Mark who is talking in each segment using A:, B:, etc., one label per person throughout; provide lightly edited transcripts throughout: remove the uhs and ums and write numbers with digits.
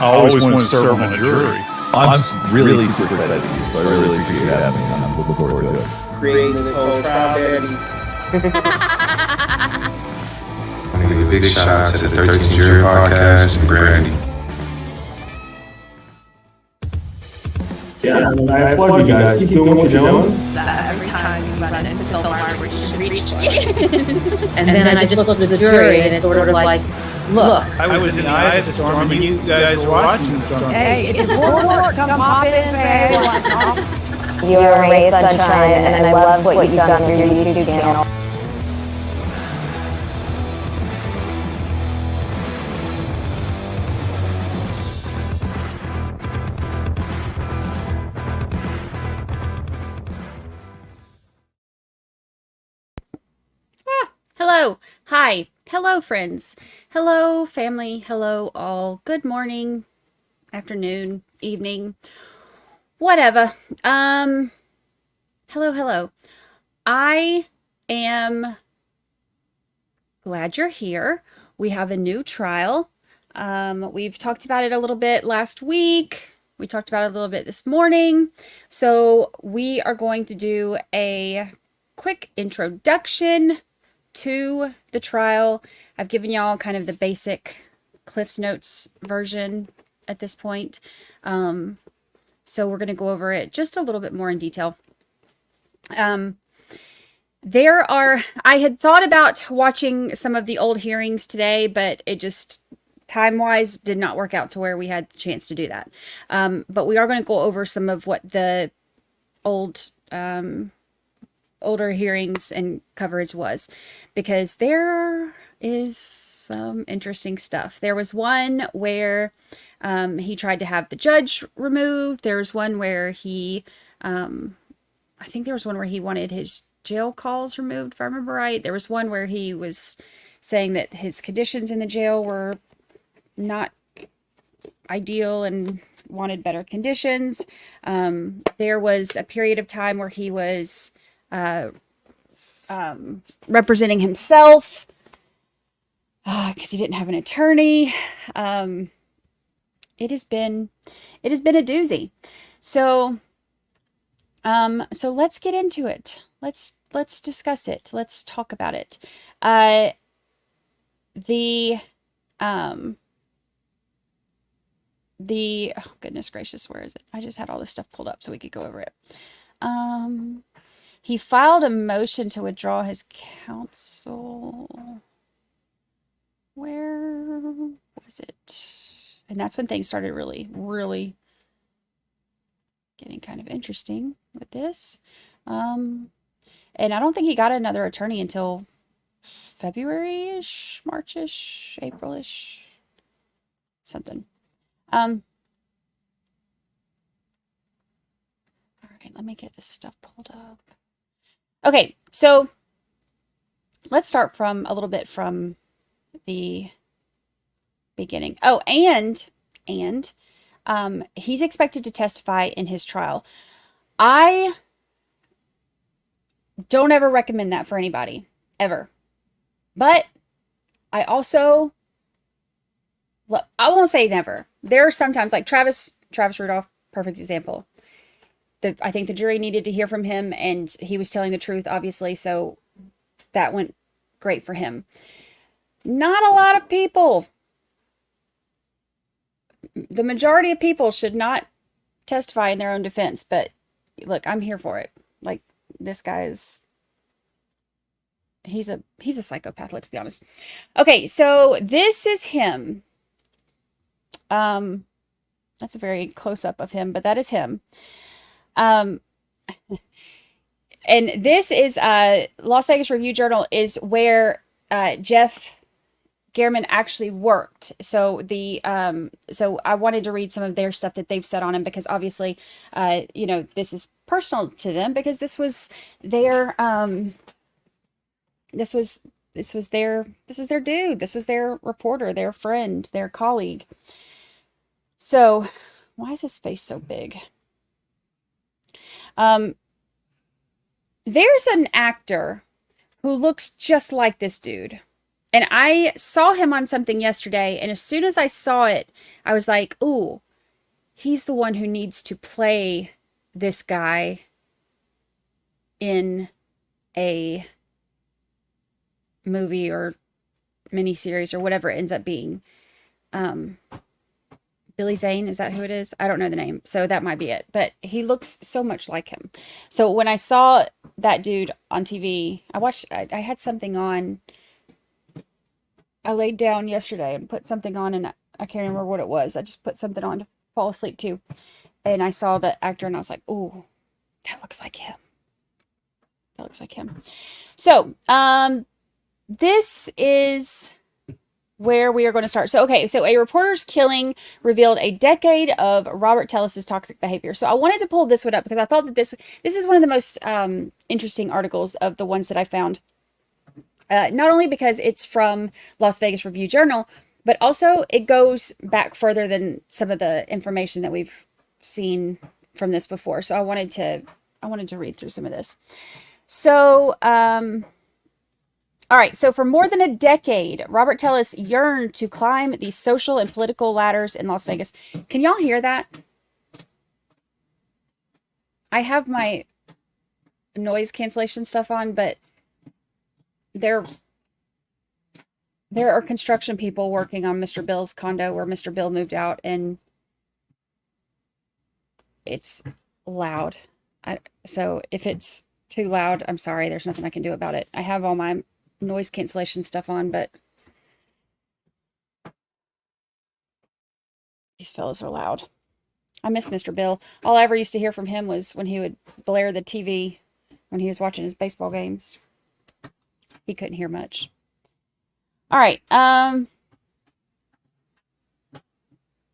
A: I always wanted to serve on a jury.
B: I'm really super excited to you, so I really appreciate having me. I'm looking forward to it.
C: Creating this whole trial, Daddy.
D: I want to give a big shout out to the 13 Jury Podcast and Brandi.
E: Yeah, I applaud you guys. Keep doing what you're doing.
F: Every time you run into the line where you should reach and then I just looked at the jury and it's sort of like, look.
A: I was in the eye of the storm and you guys were watching the storm.
G: Hey, it's work. Come pop in and say,
H: you are a ray of sunshine, and I love what you've done for your YouTube channel.
I: Hello. Hi. Hello, friends. Hello, family. Hello, all. Good morning, afternoon, evening, whatever. Hello. I am glad you're here. We have a new trial. We've talked about it a little bit last week. We talked about it a little bit this morning. So we are going to do a quick introduction to the trial. I've given y'all kind of the basic Cliff's Notes version at this point. So we're going to go over it just a little bit more in detail. I had thought about watching some of the old hearings today, but it just time-wise did not work out to where we had the chance to do that. But we are going to go over some of what the older hearings and coverage was, because there is some interesting stuff. There was one where he tried to have the judge removed. There was one where he, I think there was one where he wanted his jail calls removed, if I remember right. There was one where he was saying that his conditions in the jail were not ideal and wanted better conditions. There was a period of time where he was representing himself because he didn't have an attorney. It has been a doozy. So let's get into it. Let's discuss it. Let's talk about it. Oh, goodness gracious, where is it? I just had all this stuff pulled up so we could go over it. He filed a motion to withdraw his counsel. Where was it? And that's when things started really, really getting kind of interesting with this. And I don't think he got another attorney until February-ish, March-ish, April-ish, something. All right, let me get this stuff pulled up. Okay, so let's start from a little bit from the beginning. Oh, and he's expected to testify in his trial. I don't ever recommend that for anybody, ever. But I also, I won't say never. There are sometimes, like Travis Rudolph, perfect example. I think the jury needed to hear from him, and he was telling the truth, obviously, so that went great for him. Not a lot of people. The majority of people should not testify in their own defense, but look, I'm here for it. Like, this guy is, he's a psychopath, let's be honest. Okay, so this is him. That's a very close-up of him, but that is him. And this is Las Vegas Review-Journal is where Jeff Gehrman actually worked. So so I wanted to read some of their stuff that they've said on him, because obviously, this is personal to them, because this was their this was their dude. This was their reporter, their friend, their colleague. So why is his face so big? There's an actor who looks just like this dude. And I saw him on something yesterday, and as soon as I saw it, I was like, ooh, he's the one who needs to play this guy in a movie or miniseries or whatever it ends up being. Billy Zane, is that who it is? I don't know the name, so that might be it. But he looks so much like him. So when I saw that dude on TV, I had something on. I laid down yesterday and put something on, and I can't remember what it was. I just put something on to fall asleep to. And I saw the actor, and I was like, ooh, that looks like him. That looks like him. So, this is where we are going to start. So, okay, so a reporter's killing revealed a decade of Robert Tellis's toxic behavior. So I wanted to pull this one up because I thought that this is one of the most interesting articles of the ones that I found. Not only because it's from Las Vegas Review-Journal, but also it goes back further than some of the information that we've seen from this before. So I wanted to read through some of this. So, all right, so for more than a decade, Robert Tellis yearned to climb the social and political ladders in Las Vegas. Can y'all hear that? I have my noise cancellation stuff on, but there are construction people working on Mr. Bill's condo where Mr. Bill moved out, and it's loud. So if it's too loud, I'm sorry. There's nothing I can do about it. I have all my noise cancellation stuff on, but these fellas are loud. I miss Mr. Bill. All I ever used to hear from him was when he would blare the TV when he was watching his baseball games. He couldn't hear much. All right.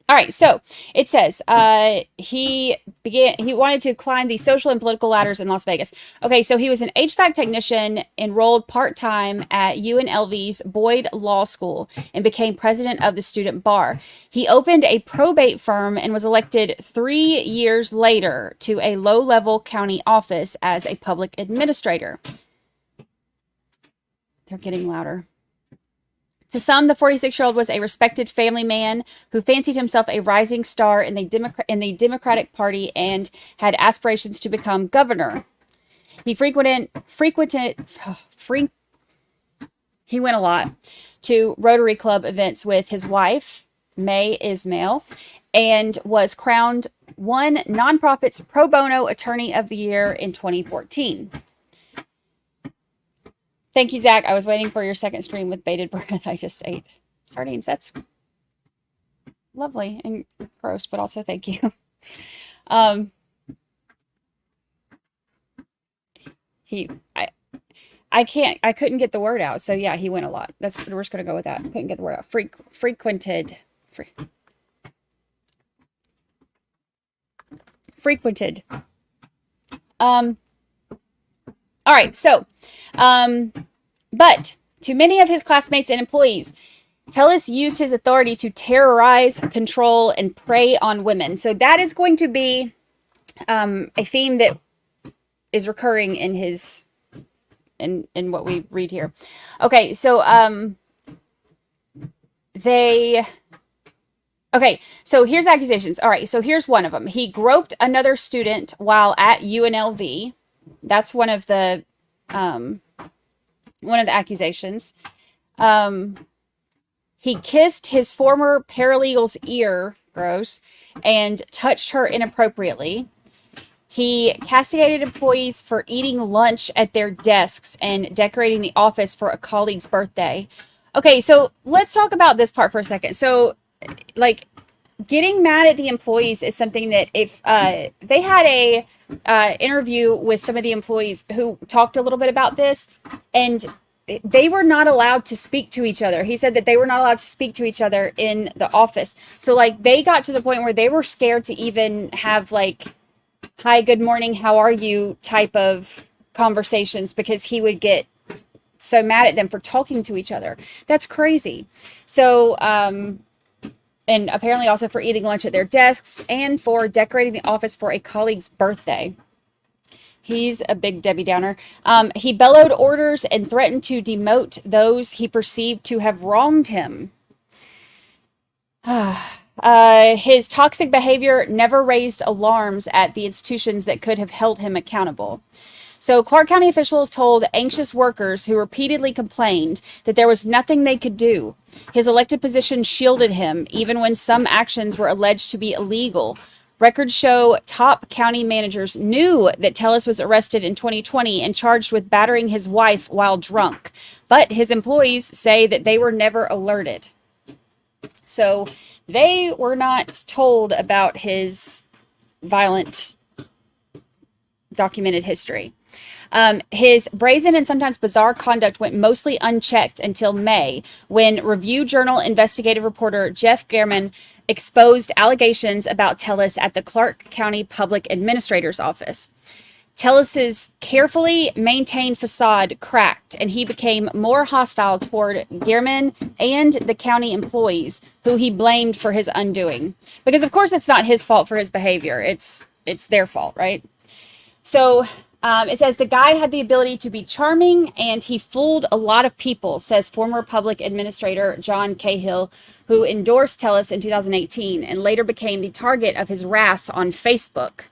I: All right, so it says he wanted to climb the social and political ladders in Las Vegas. Okay, so he was an HVAC technician enrolled part-time at UNLV's Boyd Law School and became president of the student bar. He opened a probate firm and was elected 3 years later to a low-level county office as a public administrator. They're getting louder. To some, the 46-year-old was a respected family man who fancied himself a rising star in the Democratic Party and had aspirations to become governor. He went a lot to Rotary Club events with his wife, May Ismail, and was crowned one nonprofit's pro bono attorney of the year in 2014. Thank you, Zach. I was waiting for your second stream with bated breath. I just ate sardines. That's lovely and gross, but also thank you. I couldn't get the word out. So yeah, he went a lot. We're just going to go with that. Couldn't get the word out. Frequented. All right, so, but to many of his classmates and employees, Tellis used his authority to terrorize, control, and prey on women. So that is going to be a theme that is recurring in his, in what we read here. Okay, so okay, so here's accusations. All right, so here's one of them. He groped another student while at UNLV. That's one of the accusations. He kissed his former paralegal's ear, gross, and touched her inappropriately. He castigated employees for eating lunch at their desks and decorating the office for a colleague's birthday. Okay, so let's talk about this part for a second. So, like, getting mad at the employees is something that if they had a interview with some of the employees who talked a little bit about this, and they were not allowed to speak to each other. He said that they were not allowed to speak to each other in the office. So like they got to the point where they were scared to even have like, hi, good morning, how are you type of conversations because he would get so mad at them for talking to each other. That's crazy. So, and apparently also for eating lunch at their desks and for decorating the office for a colleague's birthday. He's a big Debbie Downer. He bellowed orders and threatened to demote those he perceived to have wronged him. His toxic behavior never raised alarms at the institutions that could have held him accountable. So Clark County officials told anxious workers who repeatedly complained that there was nothing they could do. His elected position shielded him, even when some actions were alleged to be illegal. Records show top county managers knew that Tellis was arrested in 2020 and charged with battering his wife while drunk. But his employees say that they were never alerted. So they were not told about his violent documented history. His brazen and sometimes bizarre conduct went mostly unchecked until May, when Review Journal investigative reporter Jeff German exposed allegations about Tellis at the Clark County Public Administrator's Office. Tellis's carefully maintained facade cracked, and he became more hostile toward German and the county employees, who he blamed for his undoing. Because, of course, it's not his fault for his behavior. It's their fault, right? So it says the guy had the ability to be charming, and he fooled a lot of people, says former public administrator John Cahill, who endorsed Tellis in 2018 and later became the target of his wrath on Facebook.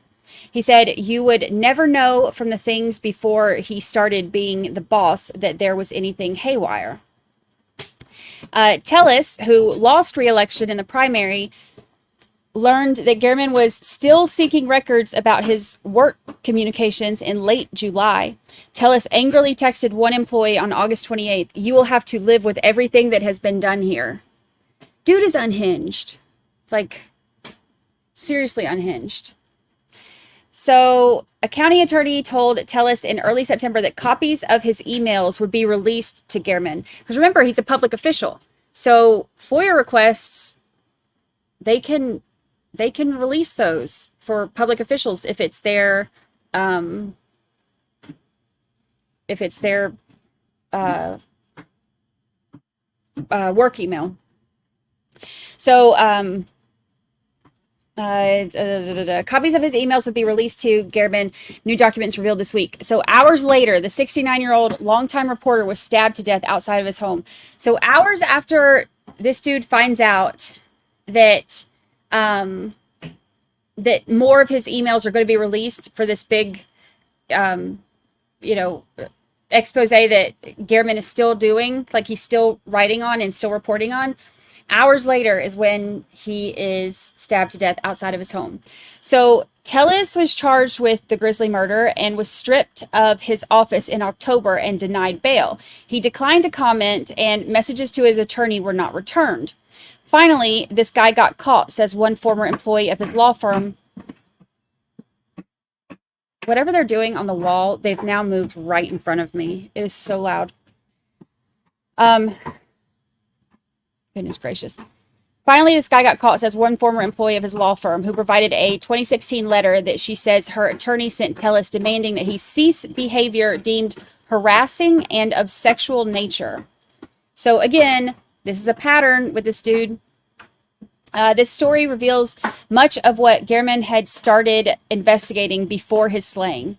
I: He said, "You would never know from the things before he started being the boss that there was anything haywire." Tellis, who lost re-election in the primary, learned that German was still seeking records about his work communications in late July. Tellis angrily texted one employee on August 28th, "You will have to live with everything that has been done here." Dude is unhinged. It's like, seriously unhinged. So a county attorney told Tellis in early September that copies of his emails would be released to German. Because remember, he's a public official. So FOIA requests, they can release those for public officials if it's their work email. So copies of his emails would be released to German, new documents revealed this week. So hours later, the 69-year-old longtime reporter was stabbed to death outside of his home. So hours after this dude finds out that that more of his emails are going to be released for this big, expose that German is still doing, like he's still writing on and still reporting on. Hours later is when he is stabbed to death outside of his home. So Tellis was charged with the grisly murder and was stripped of his office in October and denied bail. He declined to comment, and messages to his attorney were not returned. Finally, this guy got caught, says one former employee of his law firm. Whatever they're doing on the wall, they've now moved right in front of me. It is so loud. Goodness gracious. Finally, this guy got caught, says one former employee of his law firm, who provided a 2016 letter that she says her attorney sent Tellis demanding that he cease behavior deemed harassing and of sexual nature. So again, this is a pattern with this dude. This story reveals much of what German had started investigating before his slaying.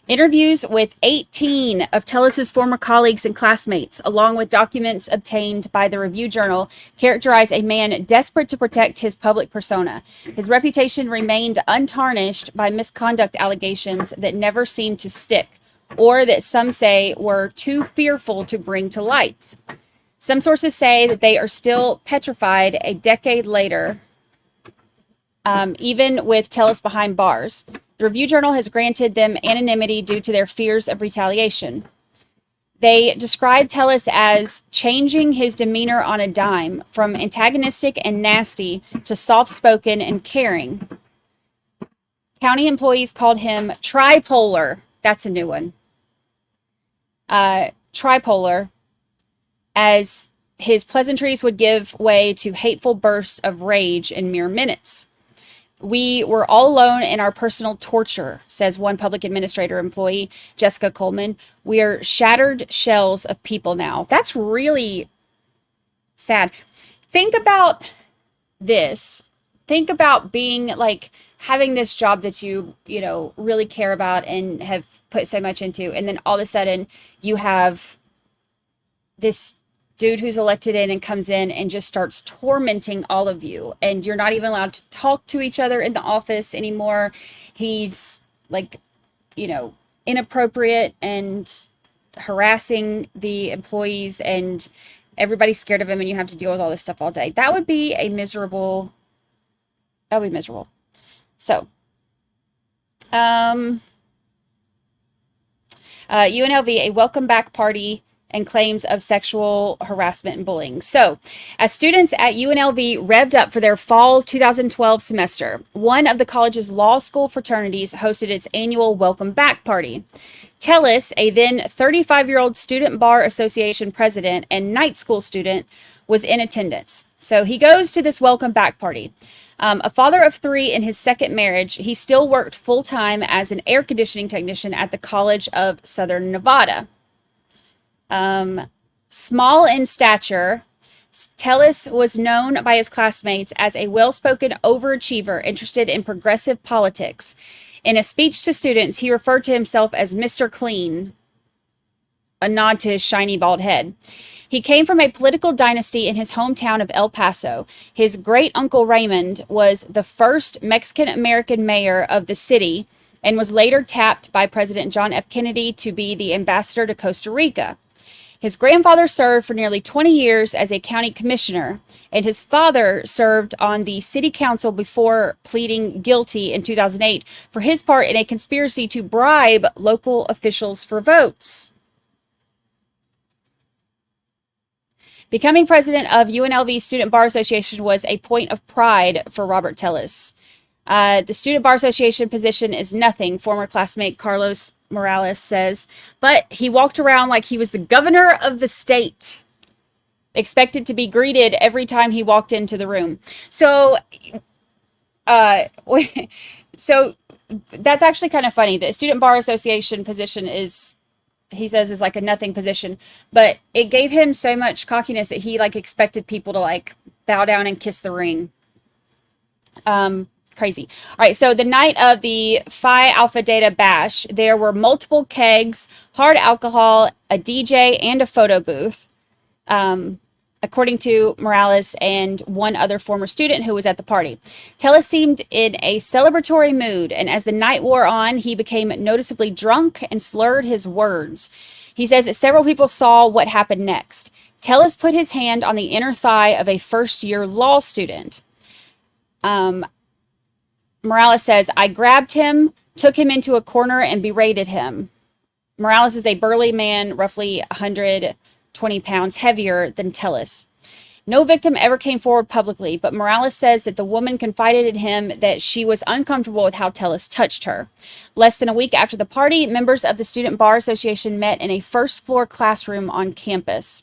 I: Interviews with 18 of Tellis's former colleagues and classmates, along with documents obtained by the Review Journal, characterize a man desperate to protect his public persona. His reputation remained untarnished by misconduct allegations that never seemed to stick, or that some say were too fearful to bring to light. Some sources say that they are still petrified a decade later, even with Tellis behind bars. The Review Journal has granted them anonymity due to their fears of retaliation. They describe Tellis as changing his demeanor on a dime, from antagonistic and nasty to soft-spoken and caring. County employees called him tripolar. That's a new one. Tripolar, as his pleasantries would give way to hateful bursts of rage in mere minutes. "We were all alone in our personal torture," says one public administrator employee, Jessica Coleman. "We are shattered shells of people now." That's really sad. Think about this. Think about being like having this job that you know, really care about and have put so much into, and then all of a sudden you have this dude who's elected in and comes in and just starts tormenting all of you, and you're not even allowed to talk to each other in the office anymore. He's like, you know, inappropriate and harassing the employees, and everybody's scared of him, and you have to deal with all this stuff all day. That would be miserable. So, UNLV, a welcome back party and claims of sexual harassment and bullying. So, as students at UNLV revved up for their fall 2012 semester, one of the college's law school fraternities hosted its annual welcome back party. Tellis, a then 35-year-old Student Bar Association president and night school student, was in attendance. So he goes to this welcome back party. A father of 3 in his second marriage, he still worked full-time as an air conditioning technician at the College of Southern Nevada. Small in stature, Tellis was known by his classmates as a well-spoken overachiever interested in progressive politics. In a speech to students, he referred to himself as Mr. Clean, a nod to his shiny bald head. He came from a political dynasty in his hometown of El Paso. His great-uncle Raymond was the first Mexican-American mayor of the city and was later tapped by President John F. Kennedy to be the ambassador to Costa Rica. His grandfather served for nearly 20 years as a county commissioner, and his father served on the city council before pleading guilty in 2008 for his part in a conspiracy to bribe local officials for votes. Becoming president of UNLV Student Bar Association was a point of pride for Robert Tellis. The Student Bar Association position is nothing, former classmate Carlos Morales says, but he walked around like he was the governor of the state, expected to be greeted every time he walked into the room. So, so that's actually kind of funny. The Student Bar Association position is, he says, is like a nothing position, but it gave him so much cockiness that he like expected people to like bow down and kiss the ring. Crazy. All right, so the night of the Phi Alpha Data Bash, there were multiple kegs, hard alcohol, a DJ, and a photo booth, according to Morales and one other former student who was at the party. Tellis seemed in a celebratory mood, and as the night wore on, he became noticeably drunk and slurred his words. He says that several people saw what happened next. Tellis put his hand on the inner thigh of a first-year law student. Morales says, I grabbed him, took him into a corner, and berated him. Morales is a burly man, roughly 120 pounds heavier than Tellis. No victim ever came forward publicly, but Morales says that the woman confided in him that she was uncomfortable with how Tellis touched her. Less than a week after the party, members of the Student Bar Association met in a first-floor classroom on campus.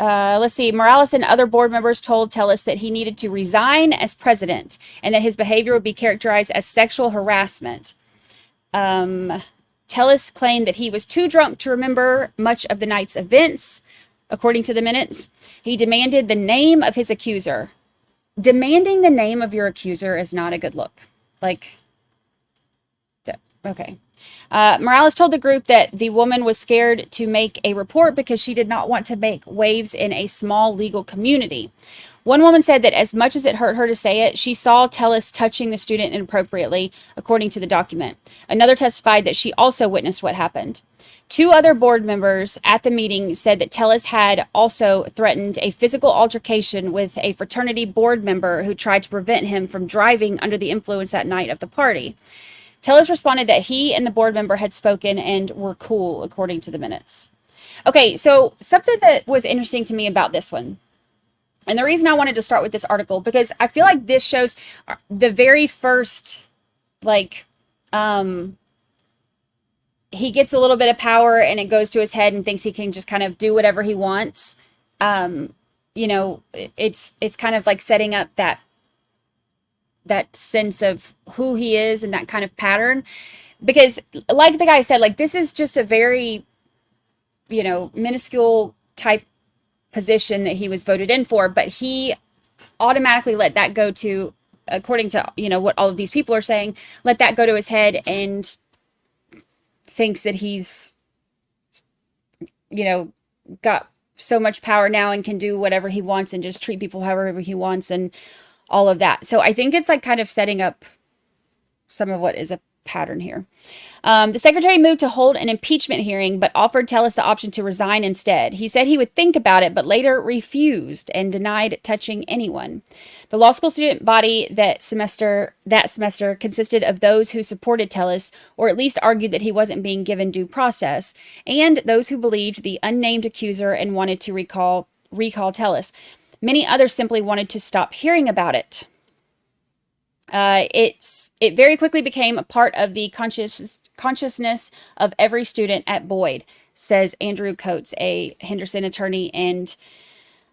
I: Let's see. Morales and other board members told Tellis that he needed to resign as president and that his behavior would be characterized as sexual harassment. Tellis claimed that he was too drunk to remember much of the night's events. According to the minutes, he demanded the name of his accuser. Demanding the name of your accuser is not a good look. Like, okay. Morales told the group that the woman was scared to make a report because she did not want to make waves in a small legal community. One woman said that as much as it hurt her to say it, she saw Tellis touching the student inappropriately, according to the document. Another testified that she also witnessed what happened. 2 other board members at the meeting said that Tellis had also threatened a physical altercation with a fraternity board member who tried to prevent him from driving under the influence that night of the party. Tellis responded that he and the board member had spoken and were cool, according to the minutes. Okay, so something that was interesting to me about this one, and the reason I wanted to start with this article, because I feel like this shows the very first, like, he gets a little bit of power and it goes to his head and thinks he can just kind of do whatever he wants. You know, it's kind of like setting up that sense of who he is and that kind of pattern, because like the guy said, like, this is just a very, you know, minuscule type position that he was voted in for, but he automatically let that go to, according to, what all of these people are saying, let that go to his head and thinks that he's, got so much power now and can do whatever he wants and just treat people however he wants and all of that. So I think it's like kind of setting up some of what is a pattern here. The secretary moved to hold an impeachment hearing, but offered Tellis the option to resign instead. He said he would think about it, but later refused and denied touching anyone. The law school student body that semester consisted of those who supported Tellis, or at least argued that he wasn't being given due process, and those who believed the unnamed accuser and wanted to recall Tellis. Many others simply wanted to stop hearing about it. It very quickly became a part of the consciousness of every student at Boyd, says Andrew Coates, a Henderson attorney and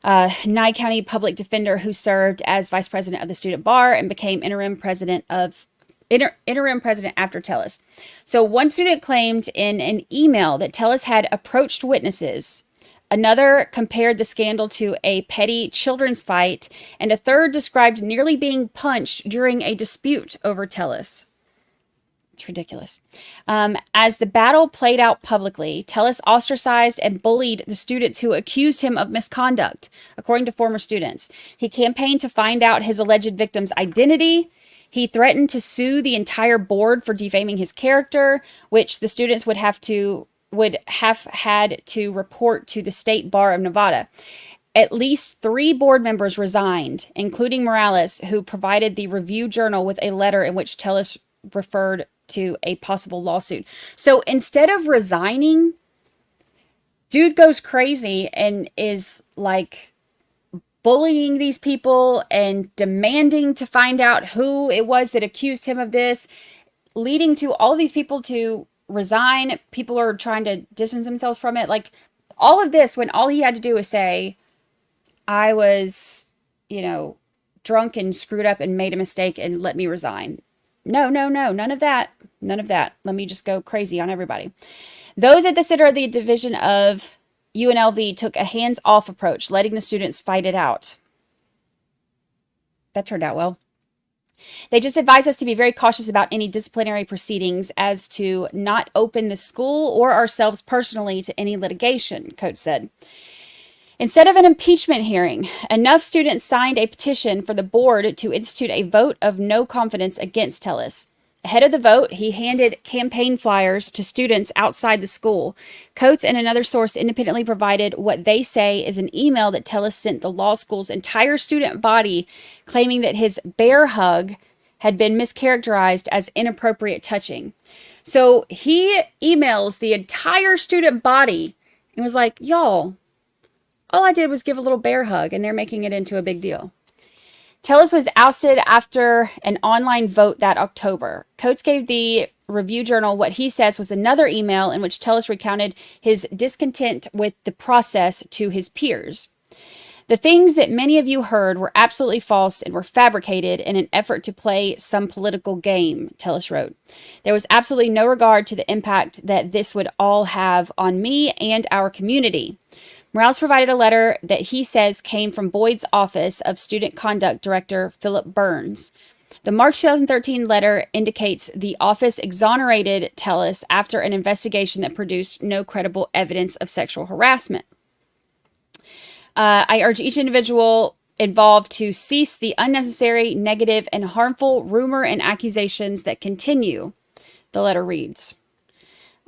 I: Nye County public defender who served as vice president of the student bar and became interim president after Tellis. So one student claimed in an email that Tellis had approached witnesses. Another compared the scandal to a petty children's fight, and a third described nearly being punched during a dispute over Tellis. It's ridiculous. As the battle played out publicly, Tellis ostracized and bullied the students who accused him of misconduct, according to former students. He campaigned to find out his alleged victim's identity. He threatened to sue the entire board for defaming his character, which the students would have had to report to the State Bar of Nevada. At least 3 board members resigned, including Morales, who provided the Review Journal with a letter in which Tellis referred to a possible lawsuit. So instead of resigning, dude goes crazy and is like bullying these people and demanding to find out who it was that accused him of this, leading to all of these people to resign. People are trying to distance themselves from it. Like all of this, when all he had to do was say, I was, drunk and screwed up and made a mistake and let me resign. No, none of that. Let me just go crazy on everybody. Those at the center of the division of UNLV took a hands-off approach, letting the students fight it out. That turned out well. They just advise us to be very cautious about any disciplinary proceedings as to not open the school or ourselves personally to any litigation, Coates said. Instead of an impeachment hearing, enough students signed a petition for the board to institute a vote of no confidence against Tellis. Ahead of the vote, he handed campaign flyers to students outside the school. Coates and another source independently provided what they say is an email that Tellis sent the law school's entire student body, claiming that his bear hug had been mischaracterized as inappropriate touching. So he emails the entire student body and was like, y'all, all I did was give a little bear hug, and they're making it into a big deal. Tellis was ousted after an online vote that October. Coates gave the Review Journal what he says was another email in which Tellis recounted his discontent with the process to his peers. The things that many of you heard were absolutely false and were fabricated in an effort to play some political game, Tellis wrote. There was absolutely no regard to the impact that this would all have on me and our community. Morales provided a letter that he says came from Boyd's office of Student Conduct Director Philip Burns. The March 2013 letter indicates the office exonerated Tellis after an investigation that produced no credible evidence of sexual harassment. I urge each individual involved to cease the unnecessary, negative, and harmful rumor and accusations that continue, the letter reads.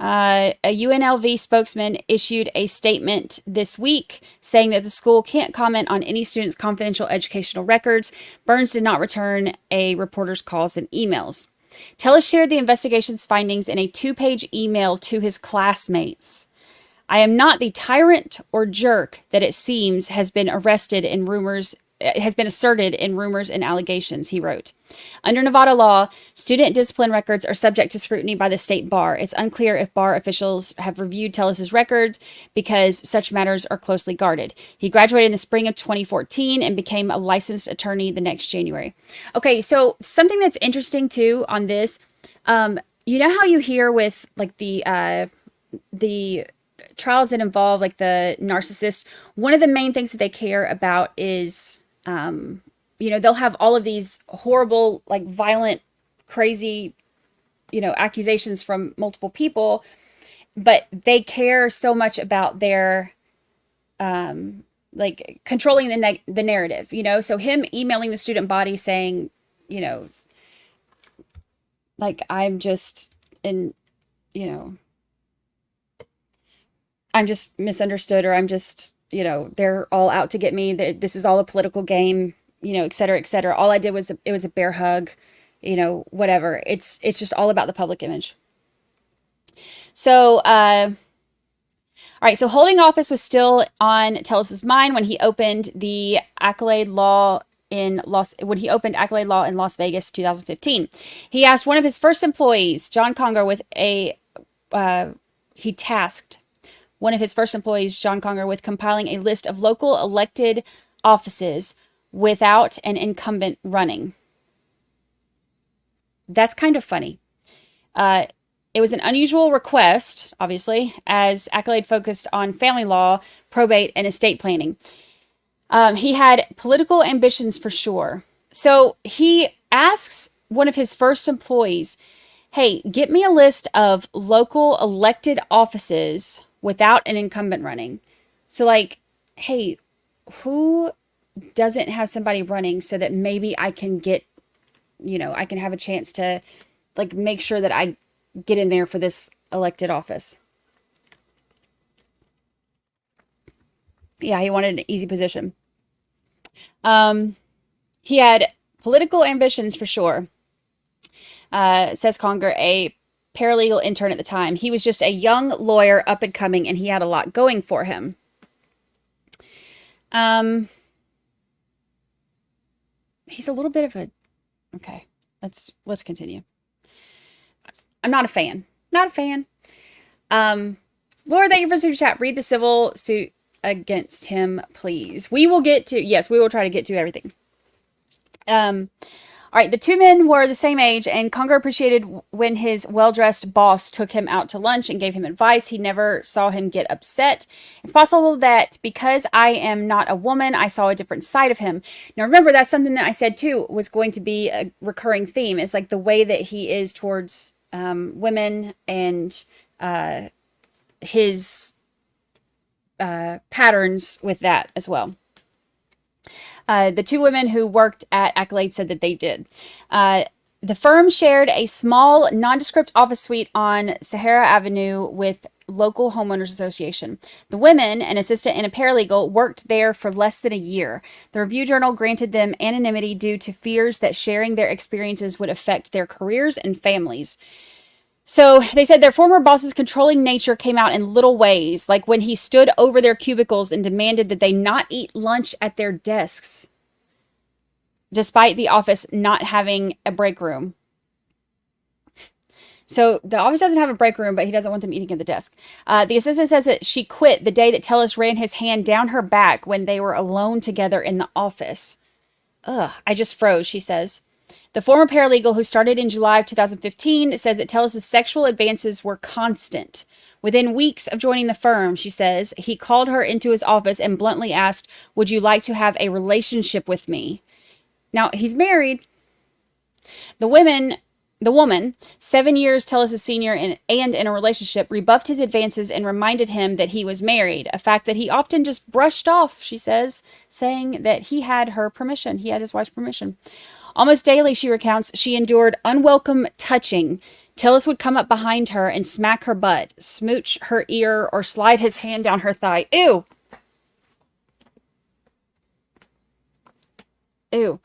I: A UNLV spokesman issued a statement this week saying that the school can't comment on any student's confidential educational records. Burns did not return a reporter's calls and emails. Tellis shared the investigation's findings in a 2-page email to his classmates. I am not the tyrant or jerk that it seems has been asserted in rumors and allegations, he wrote. Under Nevada law, student discipline records are subject to scrutiny by the state bar. It's unclear if bar officials have reviewed Tellis's records because such matters are closely guarded. He graduated in the spring of 2014 and became a licensed attorney the next January. Okay, so something that's interesting too on this, you know how you hear with like the trials that involve like the narcissist, one of the main things that they care about is they'll have all of these horrible, like violent, crazy, accusations from multiple people, but they care so much about their, like controlling the narrative, so him emailing the student body saying, like, I'm just misunderstood, or I'm just, they're all out to get me. This is all a political game, et cetera, et cetera. All I did was, it was a bear hug, whatever. It's just all about the public image. So, all right. So holding office was still on Tellus's mind when he opened the Accolade Law in Las Vegas, 2015. He asked one of his first employees, John Conger, he tasked one of his first employees, John Conger, with compiling a list of local elected offices without an incumbent running. That's kind of funny. It was an unusual request, obviously, as Accolade focused on family law, probate, and estate planning. He had political ambitions for sure. So he asks one of his first employees, hey, get me a list of local elected offices without an incumbent running. So like, hey, who doesn't have somebody running so that maybe I can get, I can have a chance to like make sure that I get in there for this elected office. Yeah, he wanted an easy position. He had political ambitions for sure. Says Conger, a paralegal intern at the time. He was just a young lawyer, up and coming, and he had a lot going for him. He's a little bit of a... Okay, let's continue. I'm not a fan. Not a fan. Laura, thank you for super chat. Read the civil suit against him, please. We will get to... Yes, we will try to get to everything. All right, the two men were the same age, and Conger appreciated when his well-dressed boss took him out to lunch and gave him advice. He never saw him get upset. It's possible that because I am not a woman, I saw a different side of him. Now, remember, that's something that I said, too, was going to be a recurring theme. It's like the way that he is towards women and his patterns with that as well. The two women who worked at Accolade said that they did. The firm shared a small, nondescript office suite on Sahara Avenue with local homeowners association. The women, an assistant and a paralegal, worked there for less than a year. The Review Journal granted them anonymity due to fears that sharing their experiences would affect their careers and families. So they said their former boss's controlling nature came out in little ways, like when he stood over their cubicles and demanded that they not eat lunch at their desks, despite the office not having a break room. So the office doesn't have a break room, but he doesn't want them eating at the desk. The assistant says that she quit the day that Tellus ran his hand down her back when they were alone together in the office. Ugh, I just froze, she says. The former paralegal, who started in July of 2015, says that Tellus's sexual advances were constant. Within weeks of joining the firm, she says, he called her into his office and bluntly asked, would you like to have a relationship with me? Now, he's married. The woman, 7 years Tellus's senior and in a relationship, rebuffed his advances and reminded him that he was married, a fact that he often just brushed off, she says, saying that he had her permission. He had his wife's permission. Almost daily, she recounts, she endured unwelcome touching. Tellus would come up behind her and smack her butt, smooch her ear, or slide his hand down her thigh. Ew! Ew.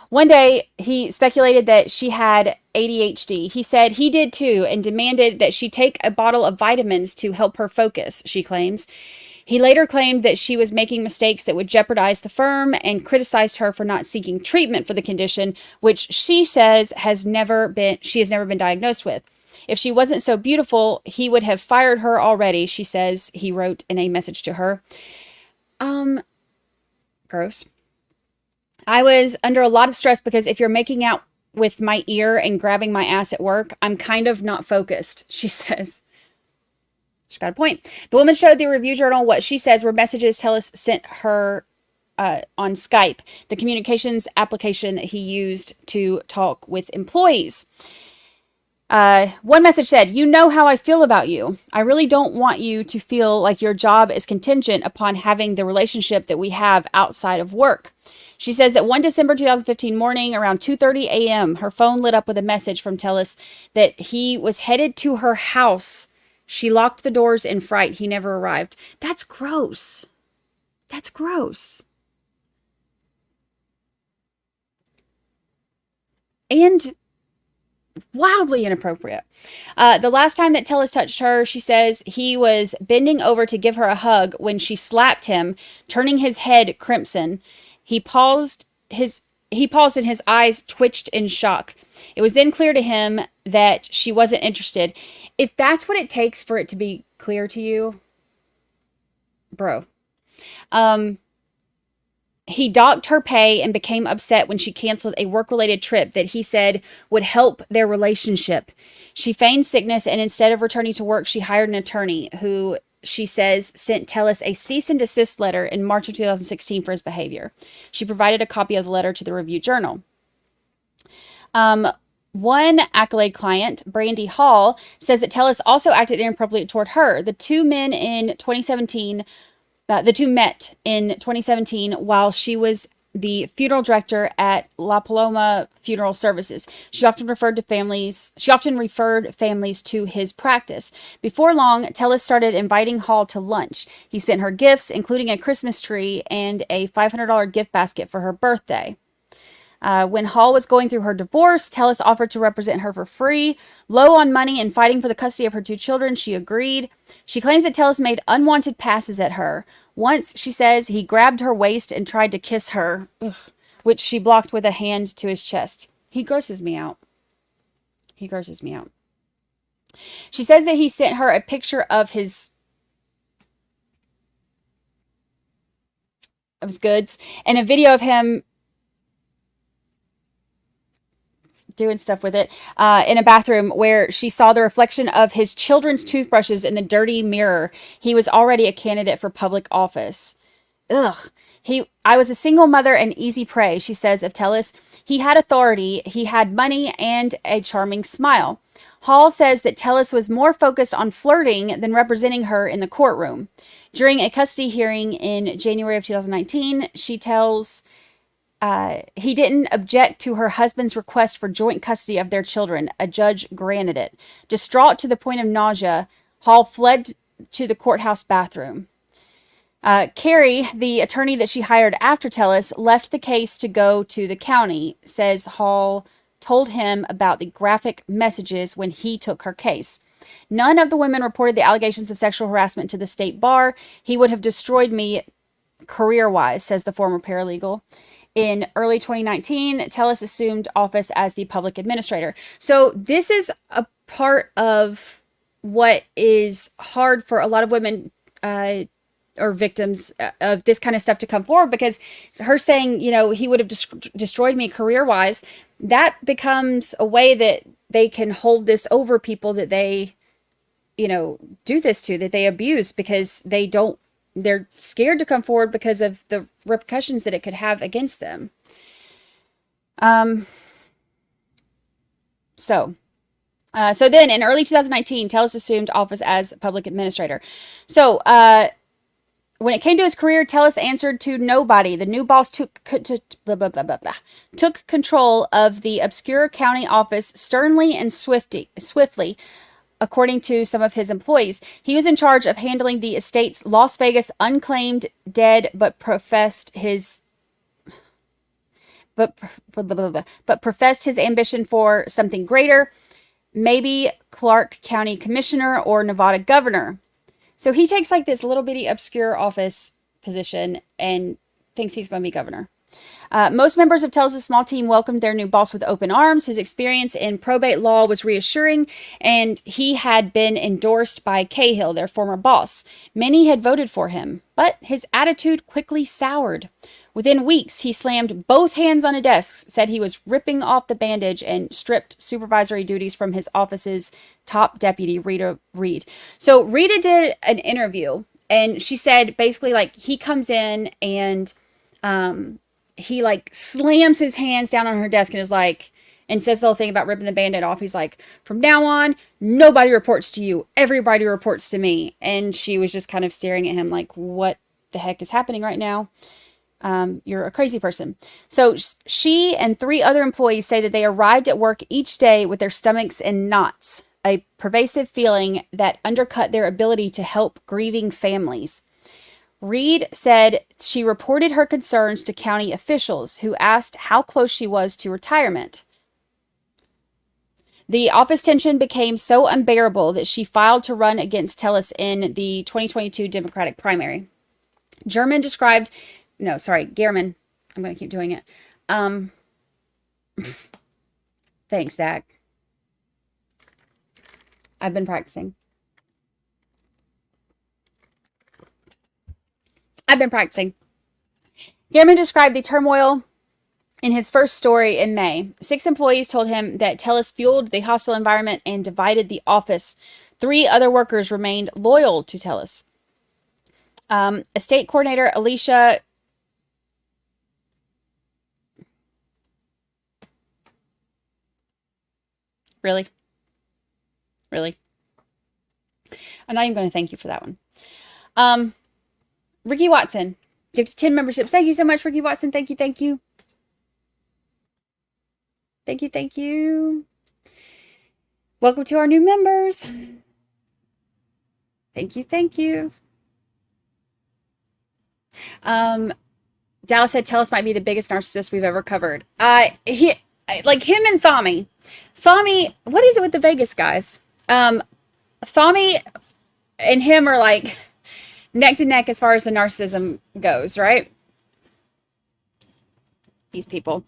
I: One day, he speculated that she had ADHD. He said he did too and demanded that she take a bottle of vitamins to help her focus, she claims. He later claimed that she was making mistakes that would jeopardize the firm and criticized her for not seeking treatment for the condition, which she says she has never been diagnosed with. If she wasn't so beautiful, he would have fired her already, she says he wrote in a message to her. Gross. I was under a lot of stress because if you're making out with my ear and grabbing my ass at work, I'm kind of not focused, she says. She's got a point. The woman showed the Review Journal what she says were messages Tellus sent her on Skype, the communications application that he used to talk with employees. One message said, "You know how I feel about you. I really don't want you to feel like your job is contingent upon having the relationship that we have outside of work." She says that 1 December 2015 morning around 2:30 a.m., her phone lit up with a message from Tellis that he was headed to her house. She locked the doors in fright. He never arrived. That's gross. That's gross. And wildly inappropriate. The last time that Tellis touched her, she says he was bending over to give her a hug when she slapped him, turning his head crimson. He paused and his eyes twitched in shock. It was then clear to him that she wasn't interested. If that's what it takes for it to be clear to you, bro. He docked her pay and became upset when she canceled a work-related trip that he said would help their relationship. She feigned sickness, and instead of returning to work, she hired an attorney who she says sent Tellis a cease and desist letter in March of 2016 for his behavior. She provided a copy of the letter to the Review Journal. One Accolade client, Brandi Hall, says that Tellis also acted inappropriately toward her. The two met in 2017 while she was the funeral director at La Paloma Funeral Services. She often referred families to his practice. Before long, Tellis started inviting Hall to lunch. He sent her gifts, including a Christmas tree and a $500 gift basket for her birthday. When Hall was going through her divorce, Tellis offered to represent her for free. Low on money and fighting for the custody of her two children, she agreed. She claims that Tellis made unwanted passes at her. Once, she says, he grabbed her waist and tried to kiss her, which she blocked with a hand to his chest. He grosses me out. He grosses me out. She says that he sent her a picture of his goods and a video of him doing stuff with it in a bathroom where she saw the reflection of his children's toothbrushes in the dirty mirror. He was already a candidate for public office. Ugh. I was a single mother and easy prey, she says of Tellis. He had authority, he had money, and a charming smile. Hall says that Tellis was more focused on flirting than representing her in the courtroom. During a custody hearing in January of 2019, she tells he didn't object to her husband's request for joint custody of their children. A judge granted it. Distraught to the point of nausea, Hall fled to the courthouse bathroom. Carrie, the attorney that she hired after Tellis, left the case to go to the county, says Hall told him about the graphic messages when he took her case. None of the women reported the allegations of sexual harassment to the state bar. He would have destroyed me career-wise, says the former paralegal. In early 2019, Tellis assumed office as the public administrator. So this is a part of what is hard for a lot of women or victims of this kind of stuff to come forward, because her saying, he would have destroyed me career-wise, that becomes a way that they can hold this over people that they, do this to, that they abuse, because they're scared to come forward because of the repercussions that it could have against them. So then in early 2019, Tellis assumed office as public administrator. So, when it came to his career, Tellis answered to nobody. The new boss took control of the obscure county office sternly and swiftly. According to some of his employees, he was in charge of handling the estate's Las Vegas unclaimed dead, but professed his ambition for something greater, maybe Clark County Commissioner or Nevada Governor. So he takes like this little bitty obscure office position and thinks he's going to be governor. Most members of Tellis' small team welcomed their new boss with open arms. His experience in probate law was reassuring, and he had been endorsed by Cahill, their former boss. Many had voted for him, but his attitude quickly soured. Within weeks, he slammed both hands on a desk, said he was ripping off the bandage, and stripped supervisory duties from his office's top deputy, Rita Reed. So Rita did an interview, and she said basically like he comes in and He like slams his hands down on her desk and is like, and says the whole thing about ripping the Band-Aid off. He's like, from now on, nobody reports to you. Everybody reports to me. And she was just kind of staring at him like, what the heck is happening right now? You're a crazy person. So she and 3 other employees say that they arrived at work each day with their stomachs in knots, a pervasive feeling that undercut their ability to help grieving families. Reed said she reported her concerns to county officials who asked how close she was to retirement. The office tension became so unbearable that she filed to run against Tellis in the 2022 Democratic primary. German. I'm going to keep doing it. Thanks, Zach. I've been practicing. Gehrman described the turmoil in his first story in May. 6 employees told him that Tellis fueled the hostile environment and divided the office. 3 other workers remained loyal to Tellis. Estate coordinator Alicia Really? I'm not even going to thank you for that one. Ricky Watson gives 10 memberships. Thank you so much, Ricky Watson. Thank you. Thank you. Welcome to our new members. Thank you. Dallas said Tellis might be the biggest narcissist we've ever covered. Like him and Thami. Thami, what is it with the Vegas guys? Thami and him are like neck to neck as far as the narcissism goes, right? These people.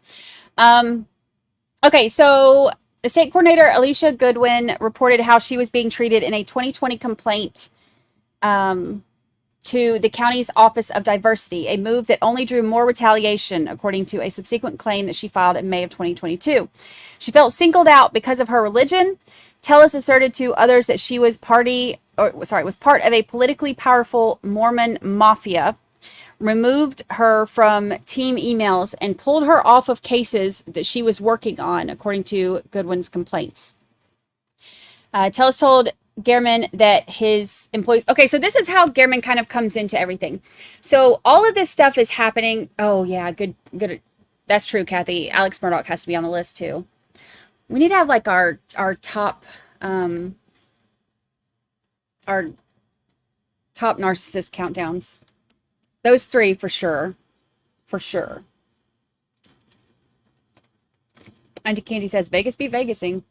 I: Okay, so the state coordinator, Alicia Goodwin, reported how she was being treated in a 2020 complaint to the county's Office of Diversity, a move that only drew more retaliation, according to a subsequent claim that she filed in May of 2022. She felt singled out because of her religion. Tellis asserted to others that she was part of a politically powerful Mormon mafia, removed her from team emails, and pulled her off of cases that she was working on, according to Goodwin's complaints. Tellis told Gehrman that his employees... Okay, so this is how Gehrman kind of comes into everything. So all of this stuff is happening... Oh, yeah, good. That's true, Kathy. Alex Murdoch has to be on the list, too. We need to have, like, our top... our top narcissist countdowns. Those 3 for sure. For sure. Auntie Candy says, Vegas be Vegasing.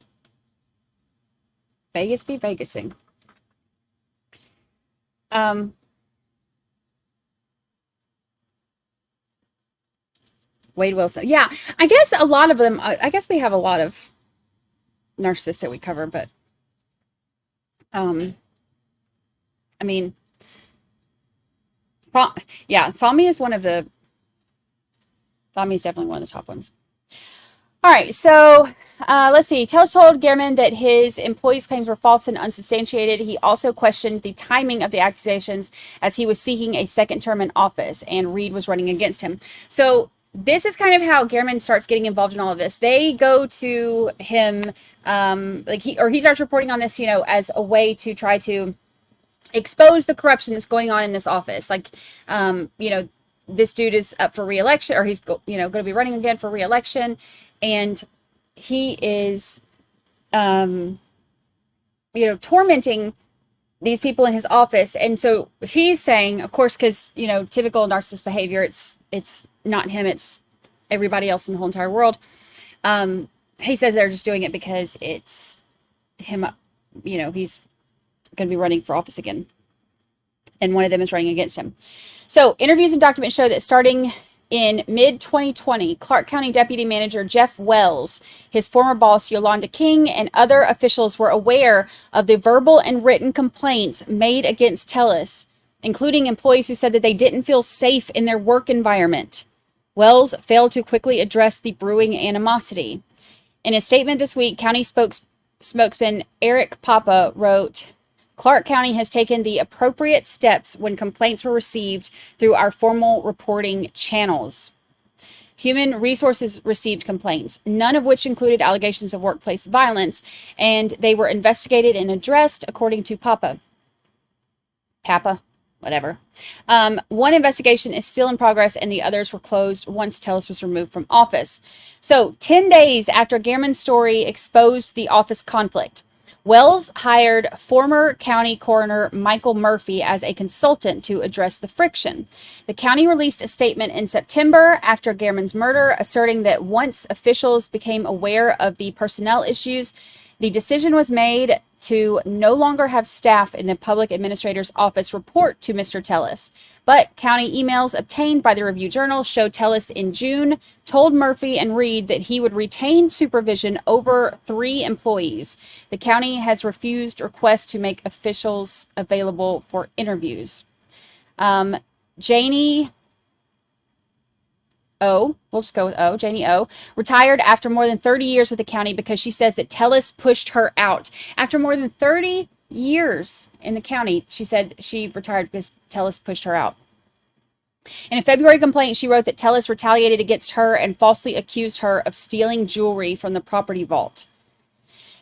I: Vegas be Vegasing. Wade Wilson. Yeah, I guess a lot of them, I guess we have a lot of narcissists that we cover, but I mean, Thami is definitely one of the top ones. All right, so let's see. Tellis told Gehrman that his employees' claims were false and unsubstantiated. He also questioned the timing of the accusations as he was seeking a second term in office, and Reed was running against him. So this is kind of how Gehrman starts getting involved in all of this. They go to him, he starts reporting on this, as a way to try to expose the corruption that's going on in this office. This dude is up for re-election, or he's going to be running again for re-election, and he is tormenting these people in his office. And so he's saying, of course, because typical narcissist behavior, it's not him, it's everybody else in the whole entire world. He says they're just doing it because it's him, he's going to be running for office again, and one of them is running against him. So interviews and documents show that starting in mid-2020, Clark County Deputy Manager Jeff Wells, his former boss Yolanda King, and other officials were aware of the verbal and written complaints made against Tellis, including employees who said that they didn't feel safe in their work environment. Wells failed to quickly address the brewing animosity. In a statement this week, county spokesman Eric Papa wrote, Clark County has taken the appropriate steps when complaints were received through our formal reporting channels. Human Resources received complaints, none of which included allegations of workplace violence, and they were investigated and addressed according to Papa, whatever. One investigation is still in progress, and the others were closed once Tellis was removed from office. So 10 days after Gehrman's story exposed the office conflict, Wells hired former county coroner Michael Murphy as a consultant to address the friction. The county released a statement in September after Gehrman's murder, asserting that once officials became aware of the personnel issues, the decision was made to no longer have staff in the public administrator's office report to Mr. Tellis. But county emails obtained by the Review Journal show Tellis in June told Murphy and Reed that he would retain supervision over 3 employees. The county has refused requests to make officials available for interviews. Janie O, we'll just go with O, Janie O, retired after more than 30 years with the county because she says that Tellis pushed her out. After more than 30 years in the county, she said she retired because Tellis pushed her out. In a February complaint, she wrote that Tellis retaliated against her and falsely accused her of stealing jewelry from the property vault.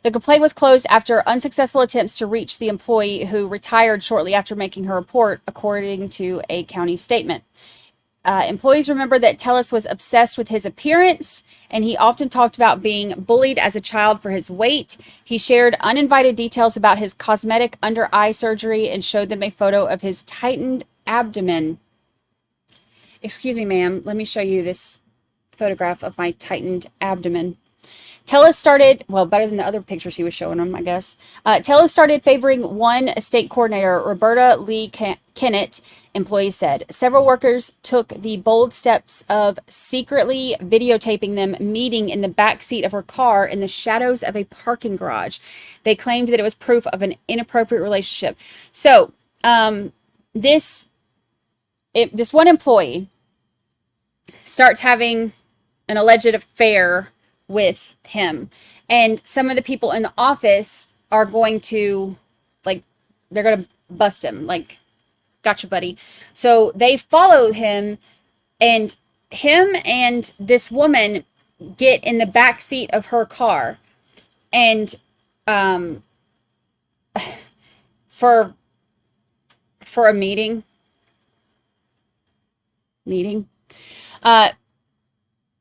I: The complaint was closed after unsuccessful attempts to reach the employee who retired shortly after making her report, according to a county statement. Employees remember that Tellis was obsessed with his appearance, and he often talked about being bullied as a child for his weight. He shared uninvited details about his cosmetic under-eye surgery and showed them a photo of his tightened abdomen. Excuse me, ma'am. Let me show you this photograph of my tightened abdomen. Tellis started, well, better than the other pictures he was showing them, I guess. Tellis started favoring one estate coordinator, Roberta Lee Kennett, employees said. Several workers took the bold steps of secretly videotaping them meeting in the back seat of her car in the shadows of a parking garage. They claimed that it was proof of an inappropriate relationship. So, this one employee starts having an alleged affair with him, and some of the people in the office are going to, like, they're going to bust him, like, gotcha, buddy. So they follow him, and him and this woman get in the back seat of her car, and for a meeting.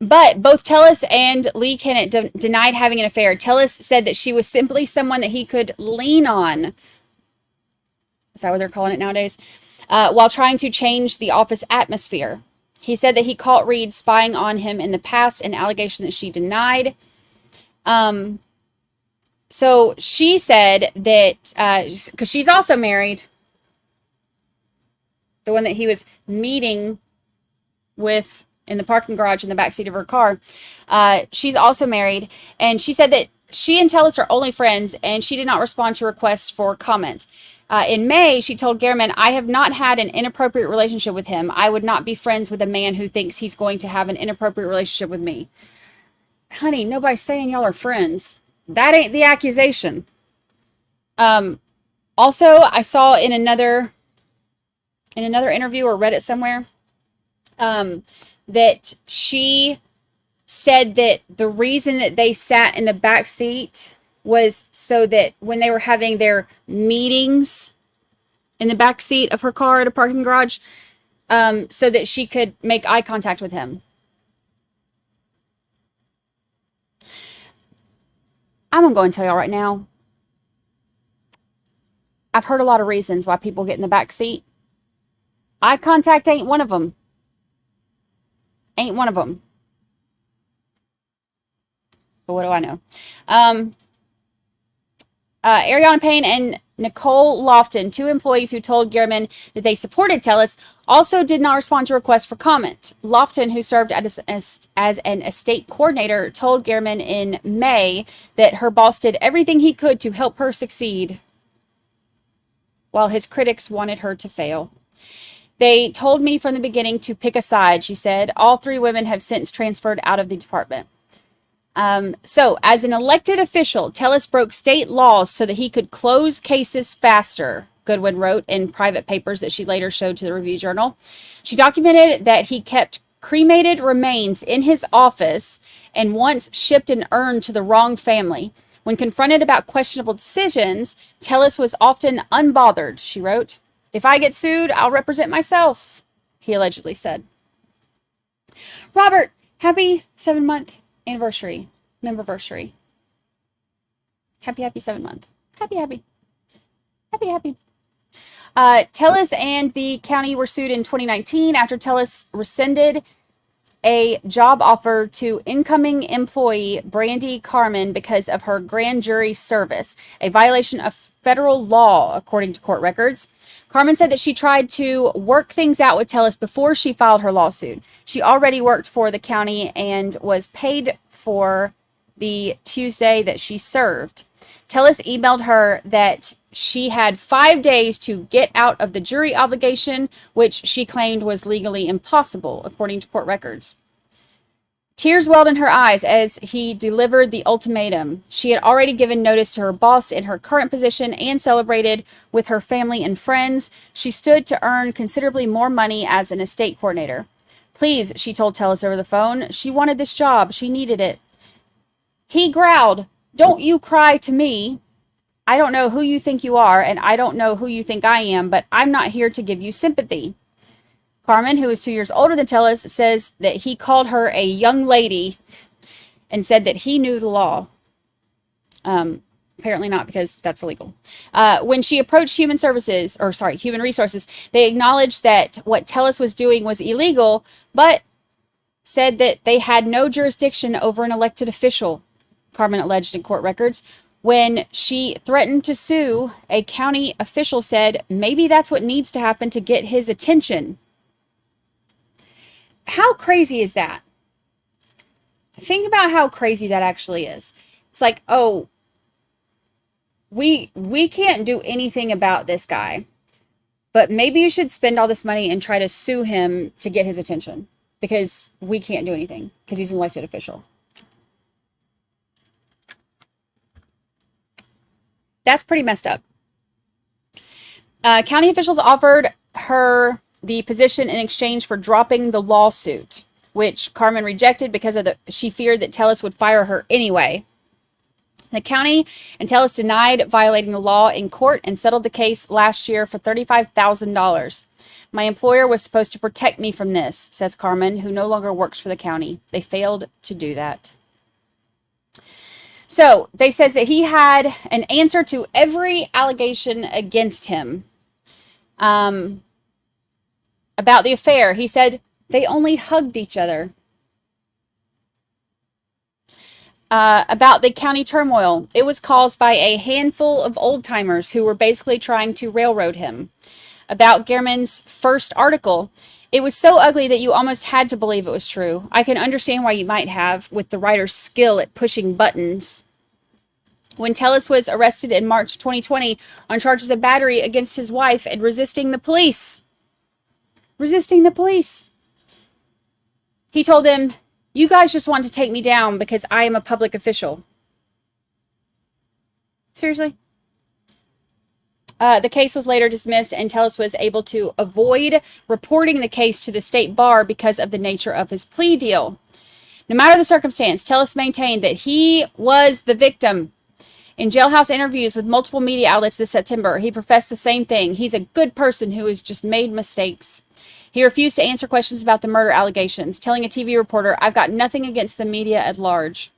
I: But both Tellis and Lee Kennett denied having an affair. Tellis said that she was simply someone that he could lean on. Is that what they're calling it nowadays? While trying to change the office atmosphere. He said that he caught Reed spying on him in the past, an allegation that she denied. So she said that, because she's also married, the one that he was meeting with in the parking garage in the backseat of her car. She's also married, and she said that she and Tellis are only friends, and she did not respond to requests for comment. In May, she told Gehrman, "I have not had an inappropriate relationship with him. I would not be friends with a man who thinks he's going to have an inappropriate relationship with me." Honey, nobody's saying y'all are friends. That ain't the accusation. Also, I saw in another interview or read it somewhere, that she said that the reason that they sat in the back seat was so that when they were having their meetings in the back seat of her car at a parking garage, so that she could make eye contact with him. I'm gonna go and tell y'all right now, I've heard a lot of reasons why people get in the back seat. Eye contact ain't one of them. Ain't one of them. But what do I know? Ariana Payne and Nicole Lofton, 2 employees who told Gehrman that they supported Tellis, also did not respond to requests for comment. Lofton, who served as an estate coordinator, told Gehrman in May that her boss did everything he could to help her succeed, while his critics wanted her to fail. "They told me from the beginning to pick a side," she said. "All 3 women have since transferred out of the department." So, as an elected official, Tellis broke state laws so that he could close cases faster, Goodwin wrote in private papers that she later showed to the Review Journal. She documented that he kept cremated remains in his office and once shipped an urn to the wrong family. When confronted about questionable decisions, Tellis was often unbothered, she wrote. If I get sued, I'll represent myself, he allegedly said. Robert, happy 7-month anniversary, memberversary. Happy 7-month. Happy. Tellis and the county were sued in 2019 after Tellis rescinded a job offer to incoming employee Brandi Carmen because of her grand jury service, a violation of federal law, according to court records. Carmen said that she tried to work things out with Tellis before she filed her lawsuit. She already worked for the county and was paid for the Tuesday that she served. Tellis emailed her that she had 5 days to get out of the jury obligation, which she claimed was legally impossible, according to court records. Tears welled in her eyes as he delivered the ultimatum. She had already given notice to her boss in her current position and celebrated with her family and friends. She stood to earn considerably more money as an estate coordinator. Please, she told Tellis over the phone. She wanted this job. She needed it. He growled, "Don't you cry to me. I don't know who you think you are, and I don't know who you think I am, but I'm not here to give you sympathy." Carmen, who is 2 years older than Tellis, says that he called her a young lady and said that he knew the law. Apparently not, because that's illegal. When she approached Human Resources, they acknowledged that what Tellis was doing was illegal, but said that they had no jurisdiction over an elected official, Carmen alleged in court records. When she threatened to sue, a county official said, maybe that's what needs to happen to get his attention. How crazy is that? Think about how crazy that actually is. It's like, oh, we can't do anything about this guy, but maybe you should spend all this money and try to sue him to get his attention because we can't do anything because he's an elected official. That's pretty messed up. County officials offered her the position in exchange for dropping the lawsuit, which Carmen rejected because she feared that Tellis would fire her anyway. The county and Tellis denied violating the law in court and settled the case last year for $35,000. My employer was supposed to protect me from this, says Carmen, who no longer works for the county. They failed to do that. So they says that he had an answer to every allegation against him. About the affair, he said they only hugged each other. About the county turmoil, it was caused by a handful of old-timers who were basically trying to railroad him. About Gehrman's first article, it was so ugly that you almost had to believe it was true. I can understand why you might have, with the writer's skill at pushing buttons. When Tellis was arrested in March 2020 on charges of battery against his wife and resisting the police. He told them, you guys just want to take me down because I am a public official. Seriously? The case was later dismissed and Tellis was able to avoid reporting the case to the state bar because of the nature of his plea deal. No matter the circumstance, Tellis maintained that he was the victim. In jailhouse interviews with multiple media outlets this September, he professed the same thing. He's a good person who has just made mistakes. He refused to answer questions about the murder allegations, telling a TV reporter, I've got nothing against the media at large.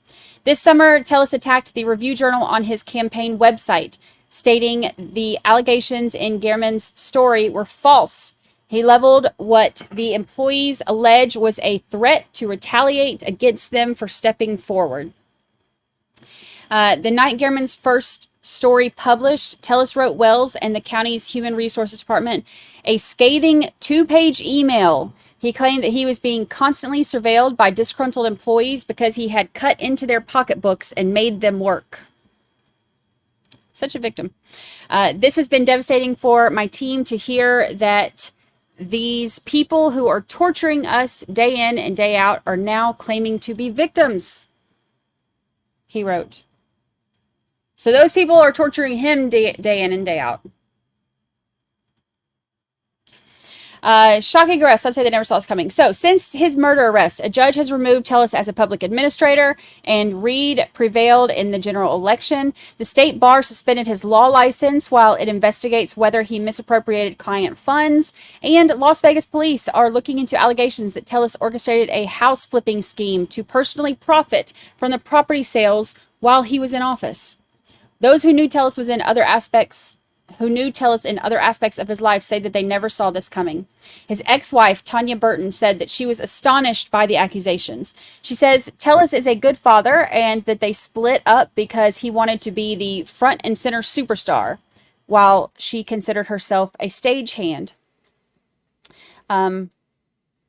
I: This summer, Tellis attacked the Review Journal on his campaign website, stating the allegations in Gehrman's story were false. He leveled what the employees allege was a threat to retaliate against them for stepping forward. The night Gehrman's first story published, Tellis wrote Wells and the county's Human Resources Department a scathing 2-page email. He claimed that he was being constantly surveilled by disgruntled employees because he had cut into their pocketbooks and made them work. Such a victim. This has been devastating for my team to hear that these people who are torturing us day in and day out are now claiming to be victims. he wrote. So those people are torturing him day in and day out. Shocking arrest. Some say they never saw this coming. So, since his murder arrest, a judge has removed Tellis as a public administrator, and Reed prevailed in the general election. The state bar suspended his law license while it investigates whether he misappropriated client funds. And Las Vegas police are looking into allegations that Tellis orchestrated a house flipping scheme to personally profit from the property sales while he was in office. Those who knew Tellis in other aspects of his life say that they never saw this coming. His ex-wife, Tanya Burton, said that she was astonished by the accusations. She says Tellis is a good father and that they split up because he wanted to be the front and center superstar, while she considered herself a stagehand.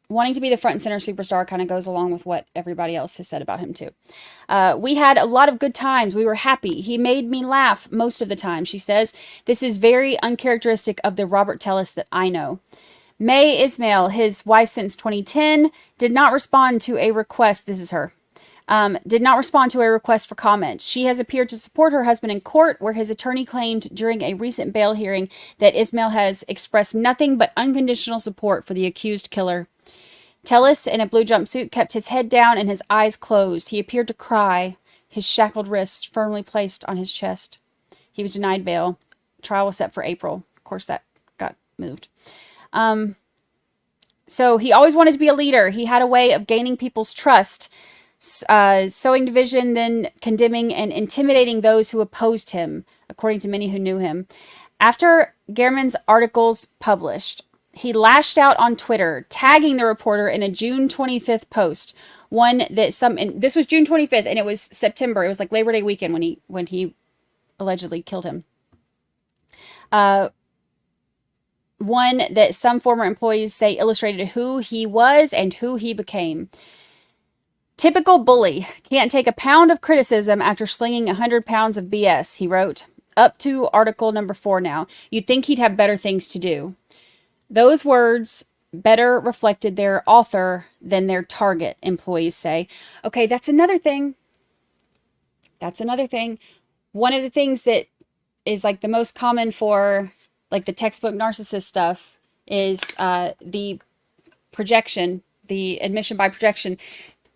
I: Wanting to be the front and center superstar kind of goes along with what everybody else has said about him too. We had a lot of good times. We were happy. He made me laugh most of the time, she says. This is very uncharacteristic of the Robert Tellis that I know. May Ismail, his wife since 2010, did not respond to a request. This is her. Did not respond to a request for comment. She has appeared to support her husband in court, where his attorney claimed during a recent bail hearing that Ismail has expressed nothing but unconditional support for the accused killer. Tellis, in a blue jumpsuit, kept his head down and his eyes closed. He appeared to cry, his shackled wrists firmly placed on his chest. He was denied bail. Trial was set for April. Of course, that got moved. So he always wanted to be a leader. He had a way of gaining people's trust, sowing division, then condemning and intimidating those who opposed him, according to many who knew him. After Gehrman's articles published, he lashed out on Twitter, tagging the reporter in a June 25th post. This was June 25th, and it was September. It was like Labor Day weekend when he allegedly killed him. One that some former employees say illustrated who he was and who he became. Typical bully. Can't take a pound of criticism after slinging 100 pounds of BS, he wrote. Up to article number 4 now. You'd think he'd have better things to do. Those words better reflected their author than their target, employees say. Okay, that's another thing. One of the things that is like the most common for like the textbook narcissist stuff is the projection, the admission by projection.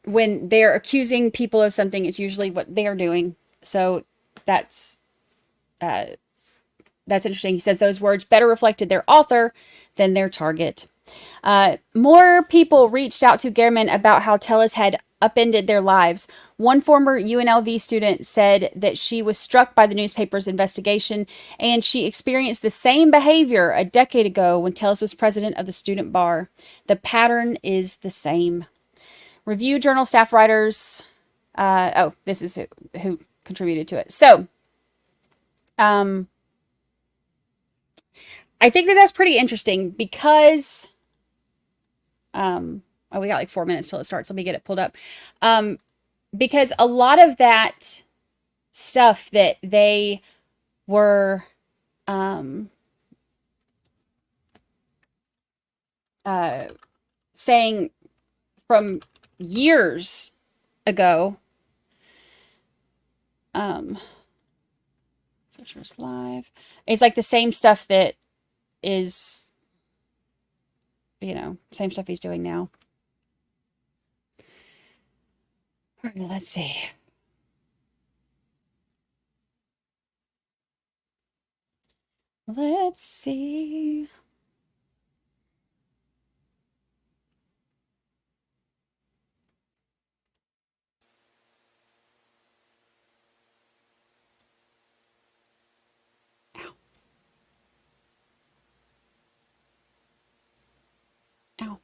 I: When they're accusing people of something, it's usually what they're doing. So that's interesting. He says those words better reflected their author than their target. More people reached out to Gehrman about how Tellis had upended their lives. One former UNLV student said that she was struck by the newspaper's investigation, and she experienced the same behavior a decade ago when Tellis was president of the student bar. The pattern is the same. Review Journal staff writers. This is who contributed to it. So, I think that that's pretty interesting because, we got like 4 minutes till it starts. Let me get it pulled up. Because a lot of that stuff that they were, saying from years ago, Fisher's Live, it's like the same stuff that is, same stuff he's doing now. All right, let's see. Let's see. Ow.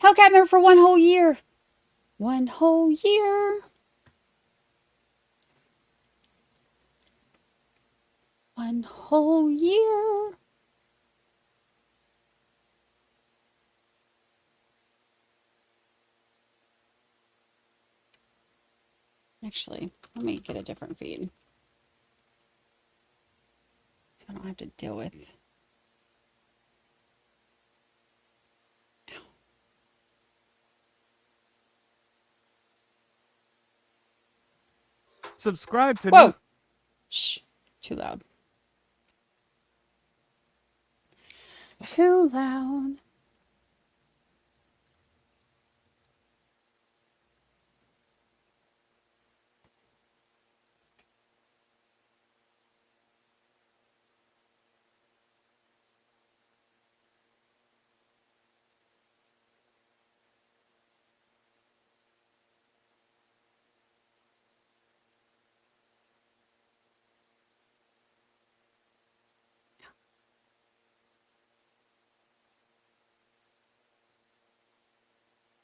I: Hellcat member for 1 whole year. 1 whole year. 1 whole year. Actually, let me get a different feed, so I don't have to deal with.
A: Subscribe to
I: Whoa! Shh. Too loud. Too loud.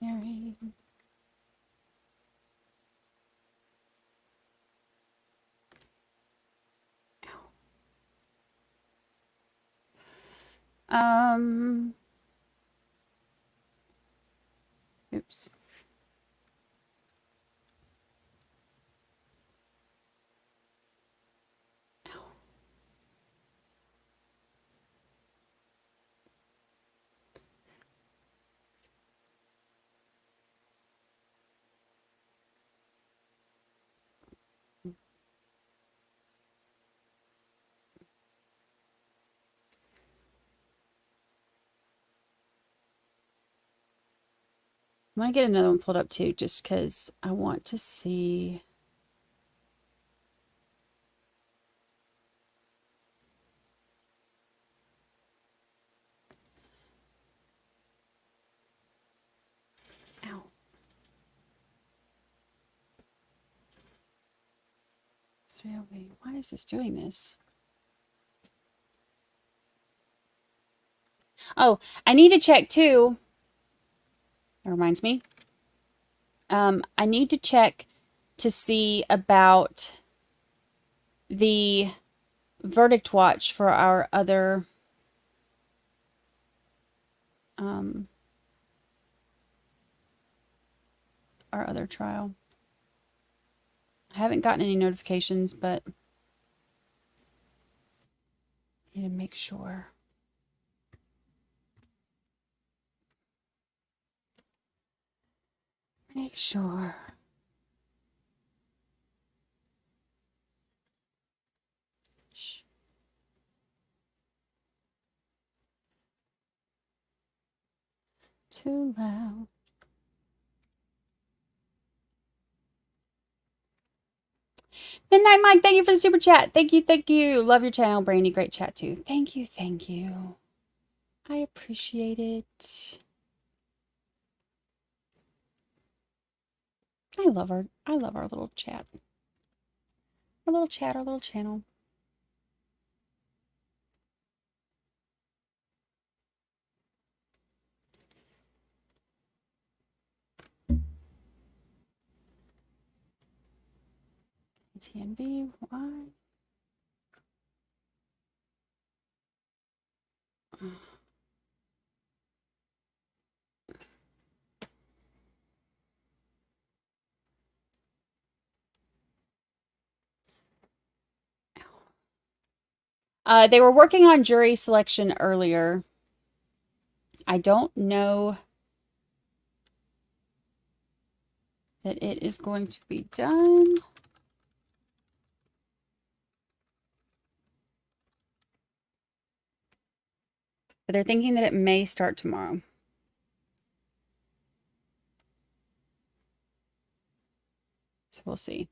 I: Mary. Oops. I'm going to get another one pulled up too, just because I want to see. Ow. Why is this doing this? Oh, I need to check too. That reminds me. I need to check to see about the verdict watch for our other trial. I haven't gotten any notifications, but I need to make sure. Make sure. Shh. Too loud. Midnight Mike, thank you for the super chat. Thank you, thank you. Love your channel, Brandi. Great chat too. Thank you, thank you. I appreciate it. I love our little chat. Our little chat, our little channel. TNV, why? They were working on jury selection earlier. I don't know that it is going to be done. But they're thinking that it may start tomorrow. So we'll see.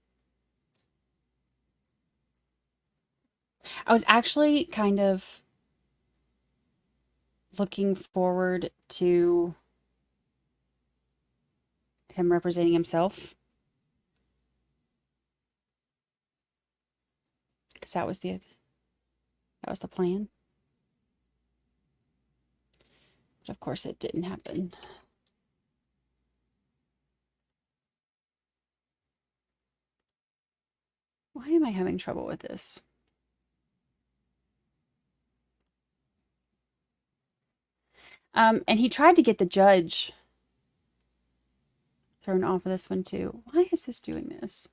I: I was actually kind of looking forward to him representing himself, because that was the plan. But of course it didn't happen. Why am I having trouble with this? And he tried to get the judge thrown off of this one too. Why is this doing this?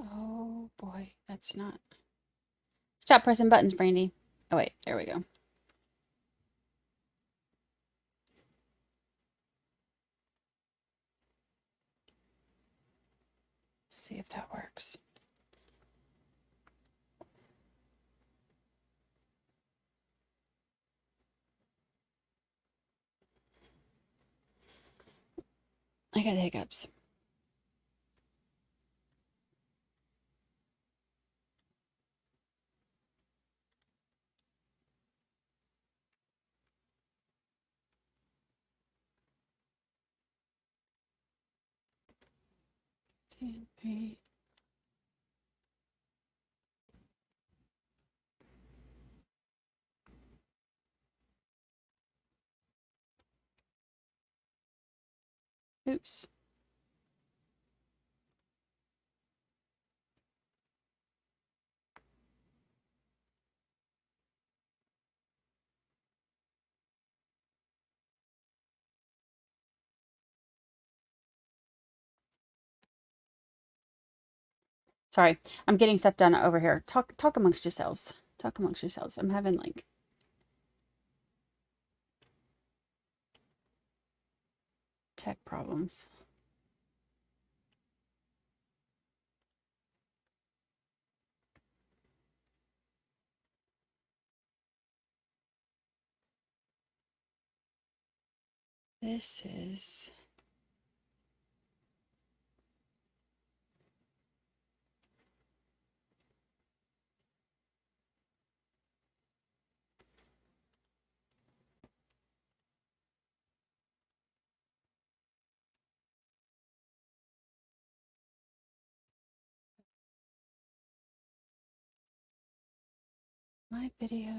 I: Oh boy, that's not. Stop pressing buttons, Brandi. Oh wait, there we go. See if that works. I got the hiccups. TNP. Oops. Sorry, I'm getting stuff done over here. Talk amongst yourselves. Talk amongst yourselves. I'm having like tech problems. This is my video.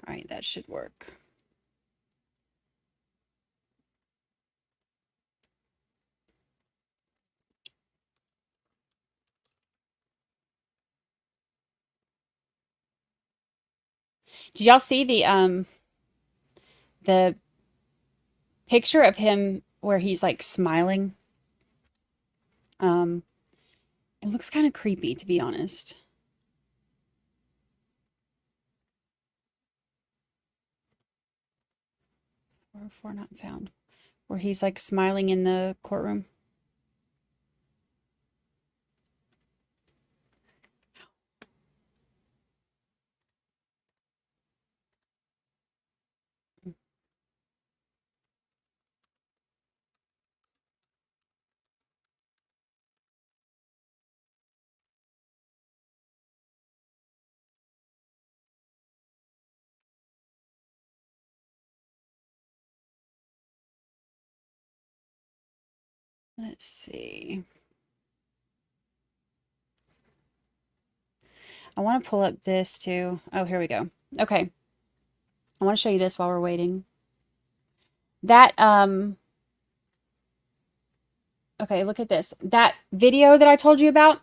I: All right, that should work. Did y'all see the picture of him where he's like smiling? It looks kind of creepy, to be honest. Four not found. Where he's like smiling in the courtroom. Let's see. I want to pull up this too. Oh, here we go. Okay. I want to show you this while we're waiting. That, okay, look at this. That video that I told you about,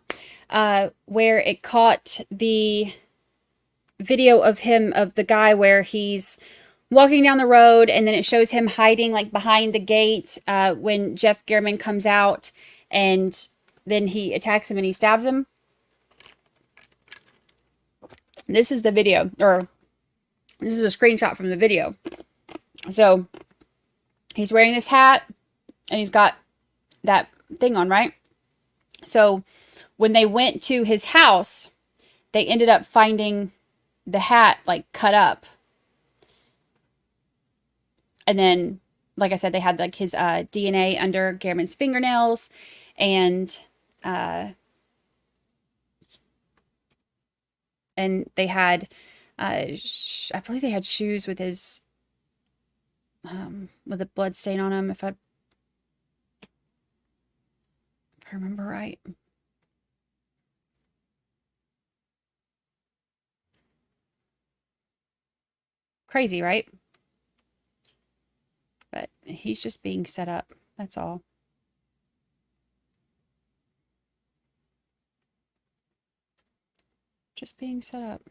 I: where it caught the video of him, of the guy where he's walking down the road and then it shows him hiding like behind the gate when Jeff Gehrman comes out and then he attacks him and he stabs him. This is the video, or this is a screenshot from the video. So he's wearing this hat and he's got that thing on, right? So when they went to his house, they ended up finding the hat like cut up. And then, like I said, they had like his DNA under Gehrman's fingernails, and they had, I believe they had shoes with his, with a blood stain on them, if I remember right. Crazy, right? But he's just being set up. That's all. just being set up.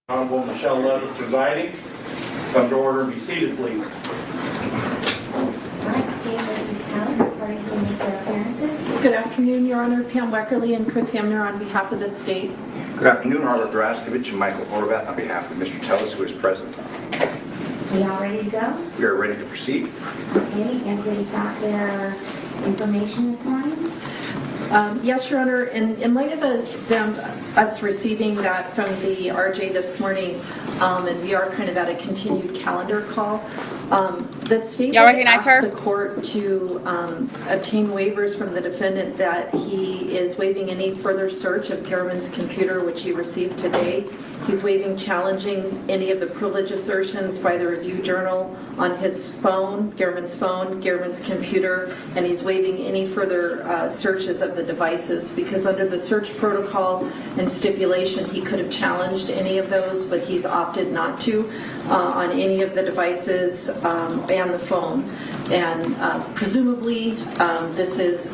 E: Honorable Michelle Love presiding. Come to order and be seated, please.
J: Good afternoon, Your Honor. Pam Weckerly and Chris Hamner on behalf of the state.
K: Good afternoon, Harlow Draskovich and Michael Horvath on behalf of Mr. Tellis, who is present.
G: We all ready to go?
K: We are ready to proceed.
G: Okay, everybody got their information this morning?
J: Yes, Your Honor. In light of us receiving that from the RJ this morning, and we are kind of at a continued calendar call, the state
I: Y'all recognize her?
J: asked the court to obtain waivers from the defendant that he is waiving any further search of Garman's computer, which he received today. He's waiving challenging any of the privilege assertions by the review journal on his phone, Garman's computer, and he's waiving any further searches of the devices, because under the search protocol and stipulation he could have challenged any of those, but he's opted not to on any of the devices and the phone. And presumably this is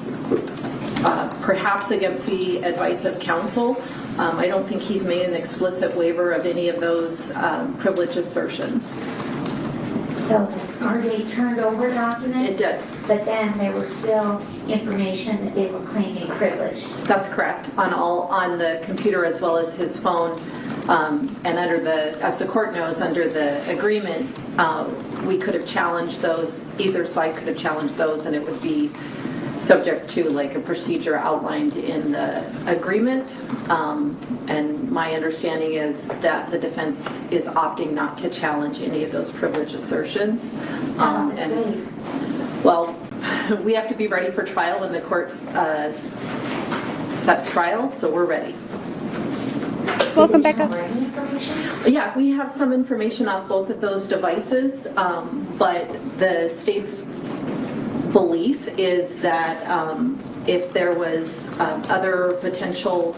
J: perhaps against the advice of counsel. I don't think he's made an explicit waiver of any of those privilege assertions.
G: So RJ turned over documents?
J: It did.
G: But then there was still information that they were claiming privilege.
J: That's correct, on the computer as well as his phone. And under as the court knows, under the agreement, we could have challenged those, either side could have challenged those, and it would be subject to like a procedure outlined in the agreement. And my understanding is that the defense is opting not to challenge any of those privilege assertions. Well, we have to be ready for trial when the court sets trial, so we're ready.
I: Welcome, Becca.
J: Yeah, we have some information on both of those devices, but the state's belief is that if there was other potential,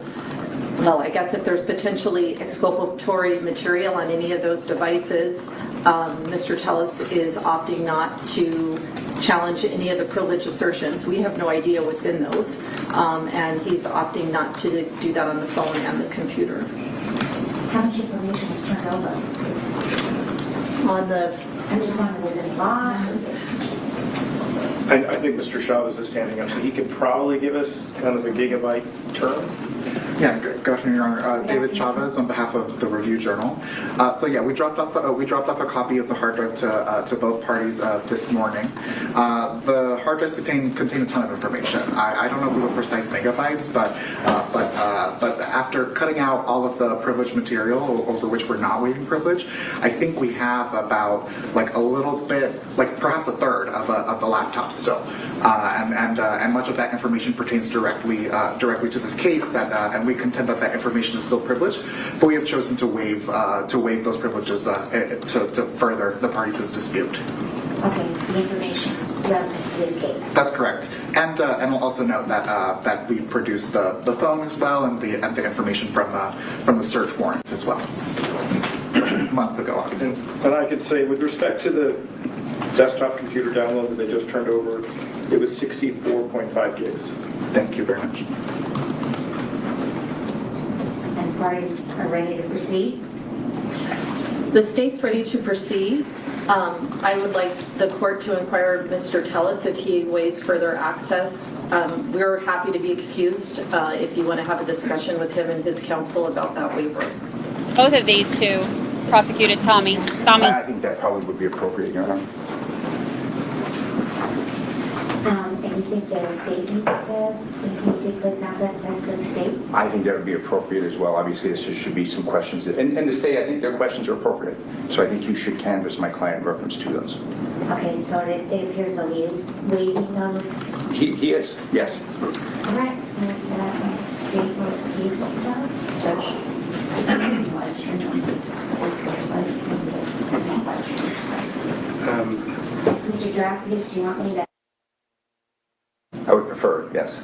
J: well, I guess if there's potentially exculpatory material on any of those devices, Mr. Tellis is opting not to challenge any of the privilege assertions. We have no idea what's in those, and he's opting not to do that on the phone and the computer.
G: How much information was turned over?
J: On the...
G: I'm just wondering, was it a lot?
E: I think Mr. Chavez is standing up, so he could probably give us kind of a gigabyte term.
L: Yeah, good afternoon, Your Honor. David Chavez on behalf of the Review Journal. So yeah, we dropped off a copy of the hard drive to both parties this morning. The hard drives contain a ton of information. I don't know the precise megabytes, but after cutting out all of the privileged material over which we're not waiving privilege, I think we have about like a little bit, like perhaps a third of the laptop still, and much of that information pertains directly to this case. And we contend that information is still privileged, but we have chosen to waive those privileges to further the parties' dispute.
G: Okay, the information relevant to this case.
L: That's correct, and I'll also note that we produced the phone as well, and the information from the search warrant as well, months ago.
E: And I could say, with respect to the desktop computer download that they just turned over, it was 64.5 gigs.
L: Thank you very much.
G: And parties are ready to proceed?
J: The state's ready to proceed. I would like the court to inquire of Mr. Tellis if he waives further access. We're happy to be excused if you want to have a discussion with him and his counsel about that waiver.
I: Both of these two prosecuted Tommy.
K: I think that probably would be appropriate, Your Honor.
G: And you think the state needs to, it sounds like that's the state?
K: I think that would be appropriate as well. Obviously, there should be some questions. And the state, I think their questions are appropriate. So I think you should canvass my client in reference to those.
G: Okay, so it appears that he is waiving those?
K: He is, yes.
G: All right, so the state will excuse themselves. Judge? Mr. Draskovich, do you want me to?
K: I would prefer, yes.
G: I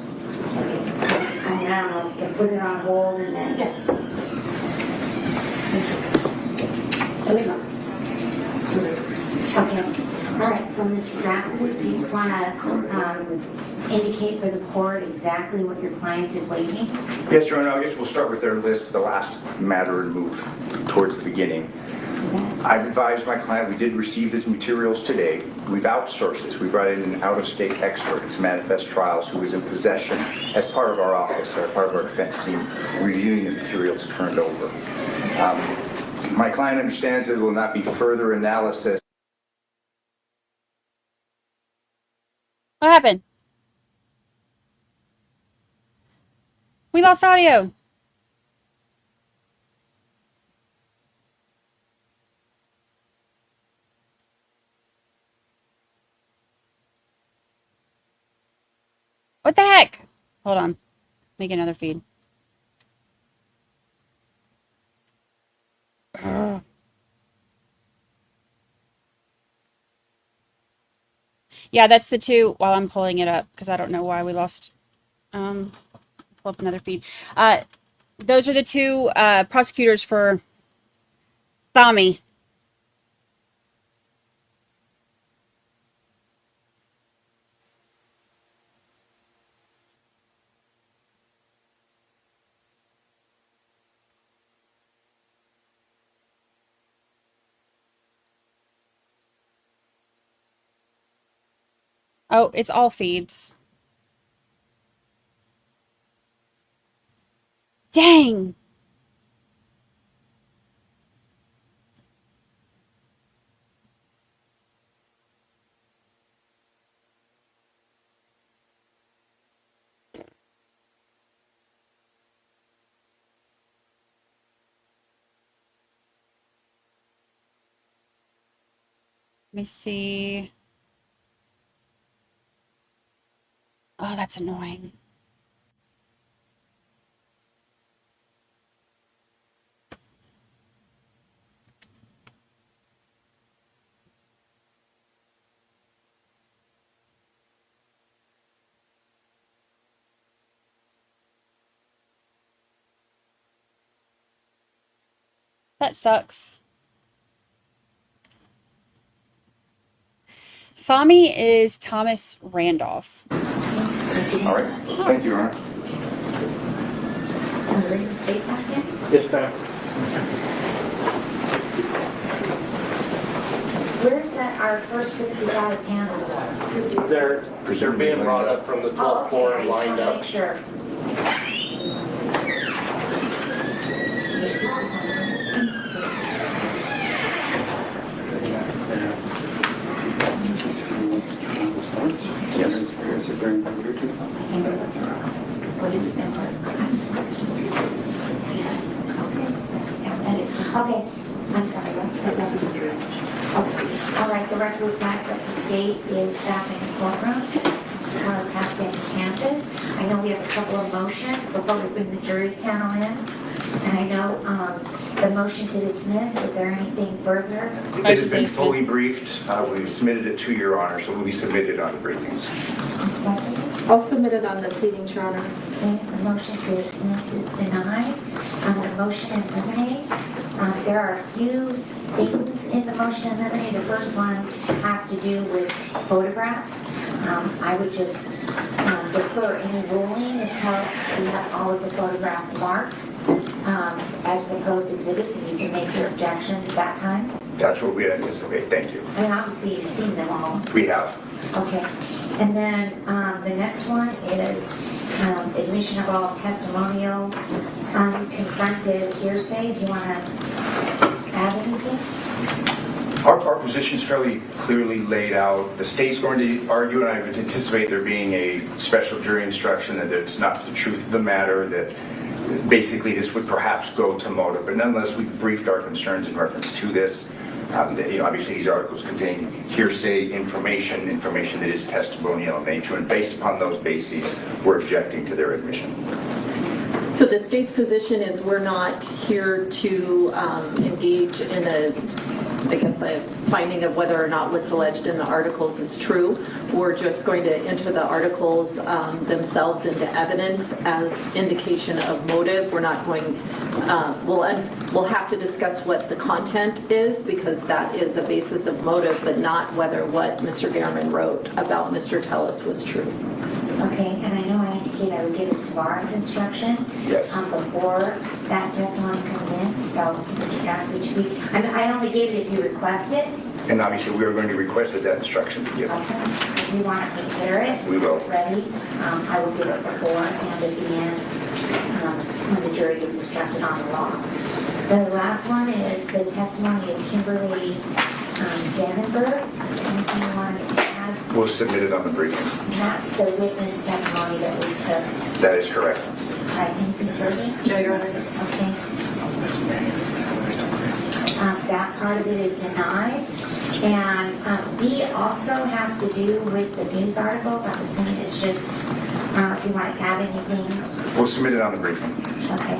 G: don't know, you can put it on hold and then. There we go. Okay, all right. So, Mr. Rasmus, do you just want to indicate for the court exactly what your client is waiving?
K: Yes, Your Honor, I guess we'll start with their list, the last matter, and move towards the beginning. I've advised my client we did receive these materials today. We've outsourced this. We brought in an out-of-state expert. It's Manifest Trials, who was in possession as part of our office, or part of our defense team, reviewing the materials turned over. My client understands that there will not be further analysis.
I: What happened? We lost audio. What the heck? Hold on. Make another feed. Yeah, that's the two, while I'm pulling it up, because I don't know why we lost. Pull up another feed. Those are the two prosecutors for Thami. Oh, it's all feeds. Dang. Let me see. Oh, that's annoying. That sucks. Thami is Thomas Randolph.
K: All right. Thank you, Your Honor.
E: Yes, ma'am.
G: Where's that, our first 65 panel?
C: They're being brought up from the 12th floor and lined up.
G: Make sure. Okay, I'm sorry. All right, the record reflects that the state is back in the courtroom, as well as has been campus. I know we have a couple of motions before we bring the jury panel in. And I know the motion to dismiss, is there anything further?
K: It has been fully briefed. We've submitted it to Your Honor, so it will be submitted on the briefings.
J: I'll submit it on the pleadings, Your Honor.
G: Okay, the motion to dismiss is denied. The motion in limine, there are a few things in the motion in limine. The first one has to do with photographs. I would just defer any ruling until we have all of the photographs marked as proposed exhibits, and you can make your objections at that time.
K: That's what we anticipate. Thank you.
G: I mean, obviously, you've seen them all.
K: We have.
G: Okay. And then the next one is admission of all testimonial confronted hearsay. Do you want to add anything?
K: Our position is fairly clearly laid out. The state's going to argue, and I would anticipate there being a special jury instruction that it's not the truth of the matter, that basically this would perhaps go to motive. But nonetheless, we've briefed our concerns in reference to this. Obviously, these articles contain hearsay information that is testimonial in nature, and based upon those bases, we're objecting to their admission.
J: So the state's position is we're not here to engage in a I guess, a finding of whether or not what's alleged in the articles is true. We're just going to enter the articles themselves into evidence as indication of motive. We're not going, we'll have to discuss what the content is, because that is a basis of motive, but not whether what Mr. Gehrman wrote about Mr. Tellis was true.
G: Okay, and I know I indicated I would give it to Barr's instruction.
K: Yes.
G: Before that testimony comes in, so Mr. Cassidy, should we, I only gave it if you request it.
K: And obviously, we are going to request that instruction be given.
G: Okay, if you want to consider it.
K: We will.
G: Ready, I will give it before and at the end, when the jury gets instructed on the law. The last one is the testimony of Kimberly Dannenberg. Anything you wanted to add?
K: We'll submit it on the briefing.
G: And that's the witness testimony that we took.
K: That is correct.
G: Right, anything further?
J: No, Your Honor.
G: Okay. That part of it is denied. And D also has to do with the news articles. I'm assuming it's just, if you want to add anything.
K: We'll submit it on the briefing.
G: Okay.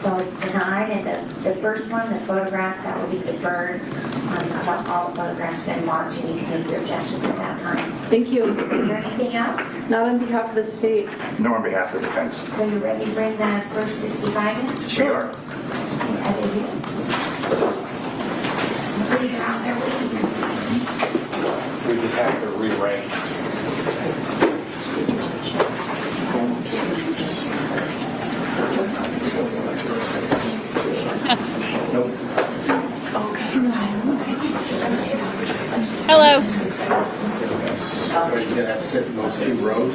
G: So it's denied. And the first one, the photographs, that will be deferred. All the photographs been marked, and you can make your objections at that time.
J: Thank you.
G: Is there anything else?
J: Not on behalf of the state.
K: No, on behalf of the defense.
G: So you're ready to bring the first 65 in?
K: We are.
C: We just have to rearrange.
I: Hello.
C: Are you gonna sit in those 2 rows?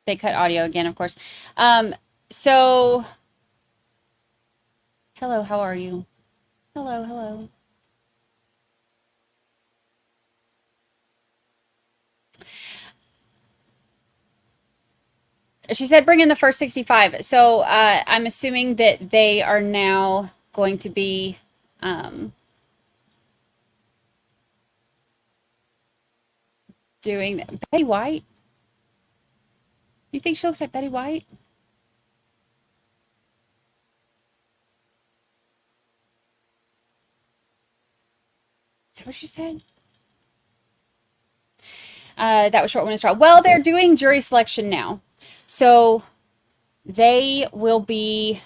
I: They cut audio again, of course. So, hello, how are you? Hello, hello. She said bring in the first 65. So I'm assuming that they are now going to be doing Betty White. You think she looks like Betty White? Is that what she said? That was short one trial. Well, they're doing jury selection now. So they will be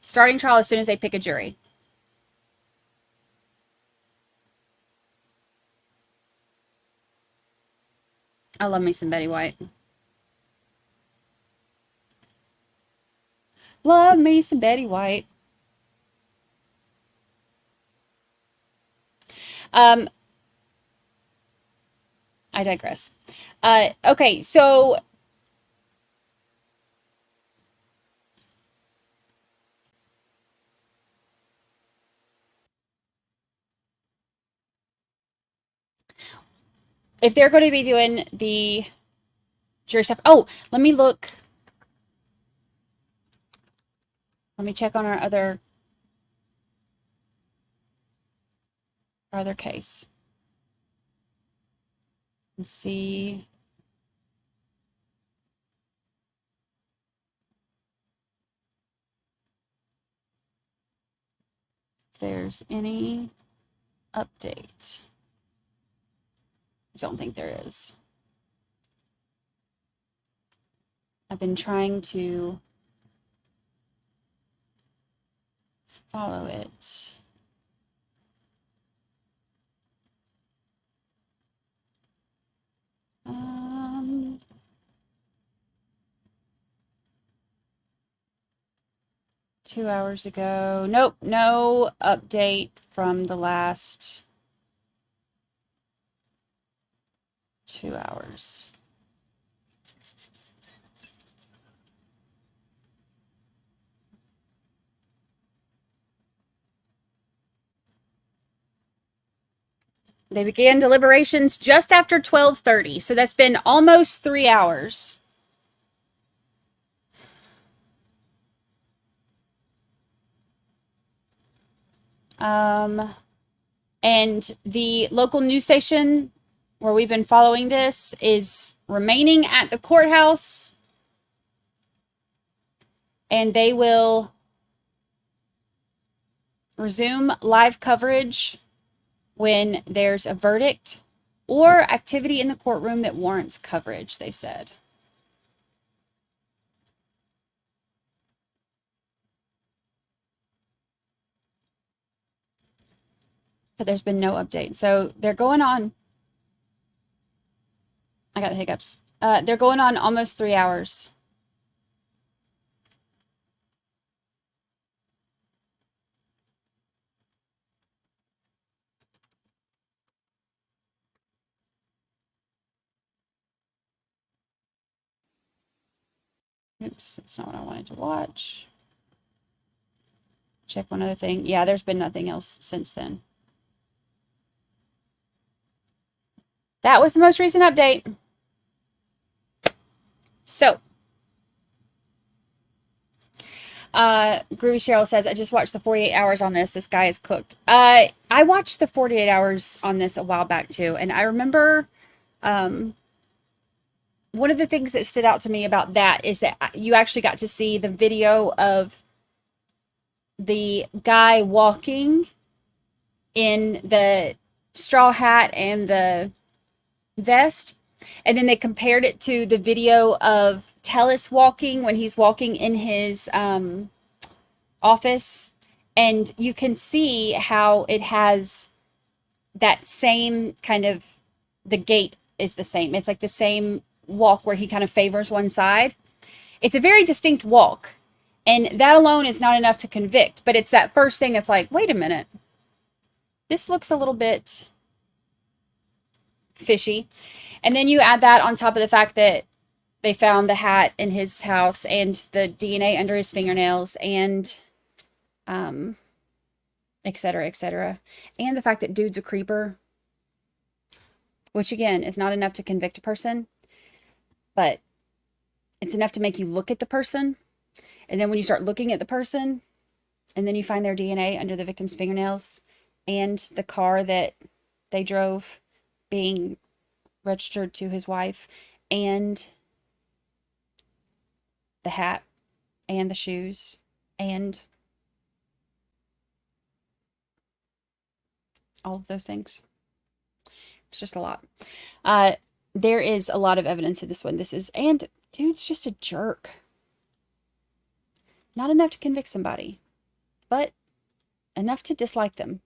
I: starting trial as soon as they pick a jury. I love me some Betty White. Love me some Betty White. I digress. Okay, so if they're going to be doing the jury stuff, oh, let me look. Let me check on our other case and see if there's any update. I don't think there is. I've been trying to follow it. Two hours ago. Nope, no update from the last 2 hours. They began deliberations just after 12:30, so that's been almost 3 hours. And the local news station where we've been following this is remaining at the courthouse, and they will resume live coverage when there's a verdict or activity in the courtroom that warrants coverage, they said. But there's been no update. So they're going on. I got the hiccups. They're going on almost 3 hours. Oops, that's not what I wanted to watch. Check one other thing. Yeah, there's been nothing else since then. That was the most recent update. So, Groovy Cheryl says, I just watched the 48 hours on this. This guy is cooked. I watched the 48 hours on this a while back too. And I remember, one of the things that stood out to me about that is that you actually got to see the video of the guy walking in the straw hat and the vest. And then they compared it to the video of Tellis walking when he's walking in his office. And you can see how it has that same kind of, the gait is the same. It's like the same walk where he kind of favors one side. It's a very distinct walk. And that alone is not enough to convict. But it's that first thing that's like, wait a minute. This looks a little bit fishy. And then you add that on top of the fact that they found the hat in his house and the DNA under his fingernails and et cetera, et cetera. And the fact that dude's a creeper, which again is not enough to convict a person, but it's enough to make you look at the person. And then when you start looking at the person and then you find their DNA under the victim's fingernails and the car that they drove being registered to his wife and the hat and the shoes and all of those things. It's just a lot. There is a lot of evidence in this one. And dude's just a jerk. Not enough to convict somebody, but enough to dislike them.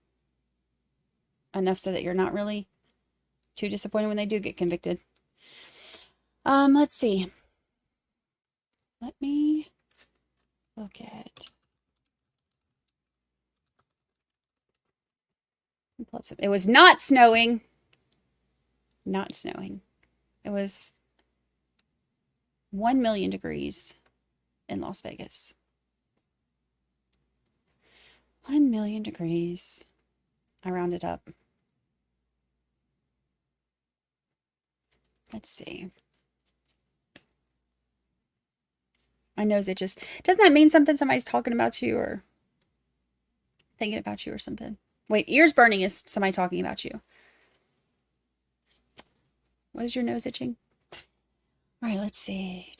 I: Enough so that you're not really too disappointed when they do get convicted. Let's see. Let me look at. It was not snowing. Not snowing. It was 1 million degrees in Las Vegas. 1 million degrees. I rounded up. Let's see. My nose, it just, doesn't that mean something? Somebody's talking about you or thinking about you or something. Wait, ears burning is somebody talking about you. What is your nose itching? All right, let's see.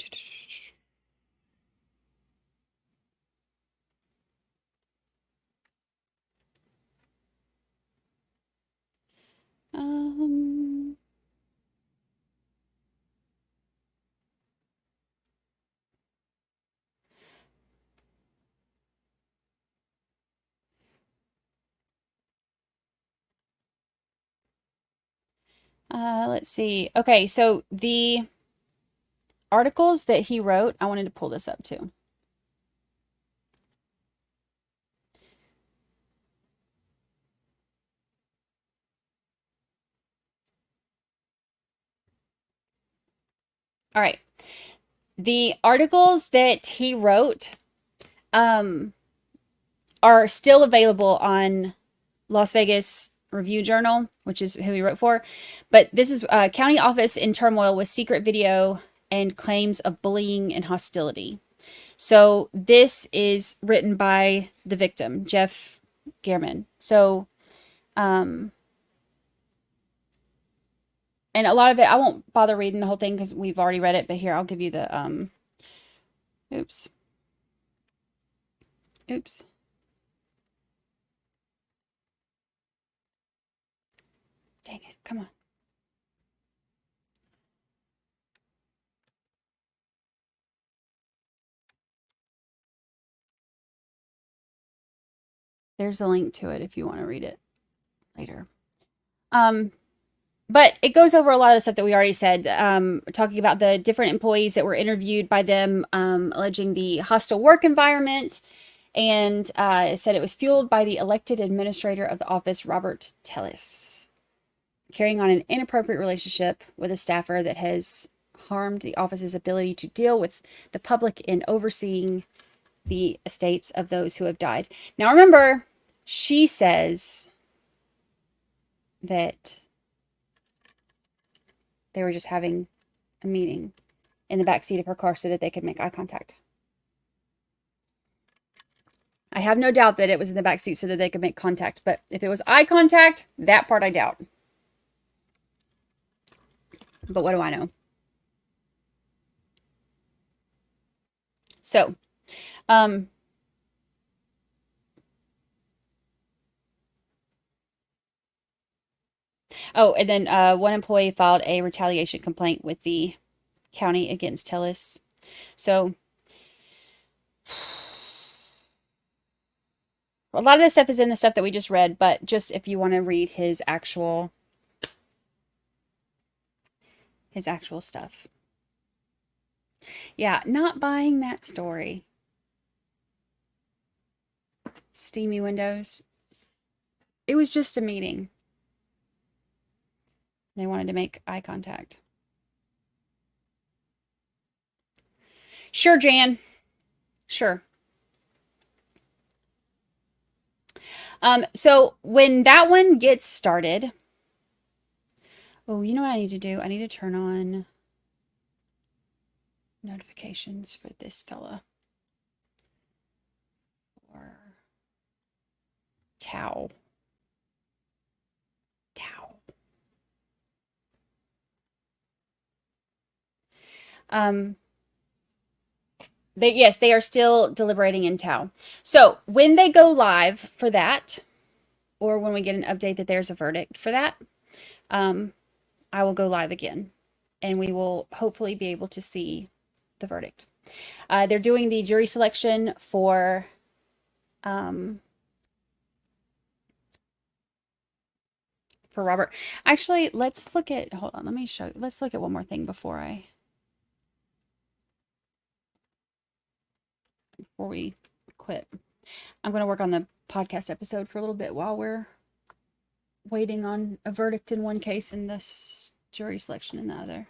I: Let's see. Okay, so the articles that he wrote, I wanted to pull this up too. All right. The articles that he wrote are still available on Las Vegas Review-Journal, which is who he wrote for. But this is County Office in Turmoil with Secret Video and Claims of Bullying and Hostility. So this is written by the victim, Jeff Gehrman. So And a lot of it, I won't bother reading the whole thing because we've already read it, but here, I'll give you the, oops. Dang it, come on. There's a link to it if you want to read it later. But it goes over a lot of the stuff that we already said, talking about the different employees that were interviewed by them, alleging the hostile work environment. And it said it was fueled by the elected administrator of the office, Robert Tellis, carrying on an inappropriate relationship with a staffer that has harmed the office's ability to deal with the public in overseeing the estates of those who have died. Now remember, she says that they were just having a meeting in the backseat of her car so that they could make eye contact. I have no doubt that it was in the backseat so that they could make contact, but if it was eye contact, that part I doubt. But what do I know? So, oh, and then one employee filed a retaliation complaint with the county against Tellis. So, a lot of this stuff is in the stuff that we just read, but just if you want to read his actual stuff. Yeah, not buying that story. Steamy windows. It was just a meeting. They wanted to make eye contact. Sure, Jan. Sure. So when that one gets started, oh, you know what I need to do? I need to turn on notifications for this fella. Or Tau. Yes, they are still deliberating in Tau. So when they go live for that, or when we get an update that there's a verdict for that, I will go live again, and we will hopefully be able to see the verdict. They're doing the jury selection for Robert. Actually, let's look at, hold on, let me show you. Let's look at one more thing before we quit. I'm going to work on the podcast episode for a little bit while we're waiting on a verdict in one case and this jury selection in the other.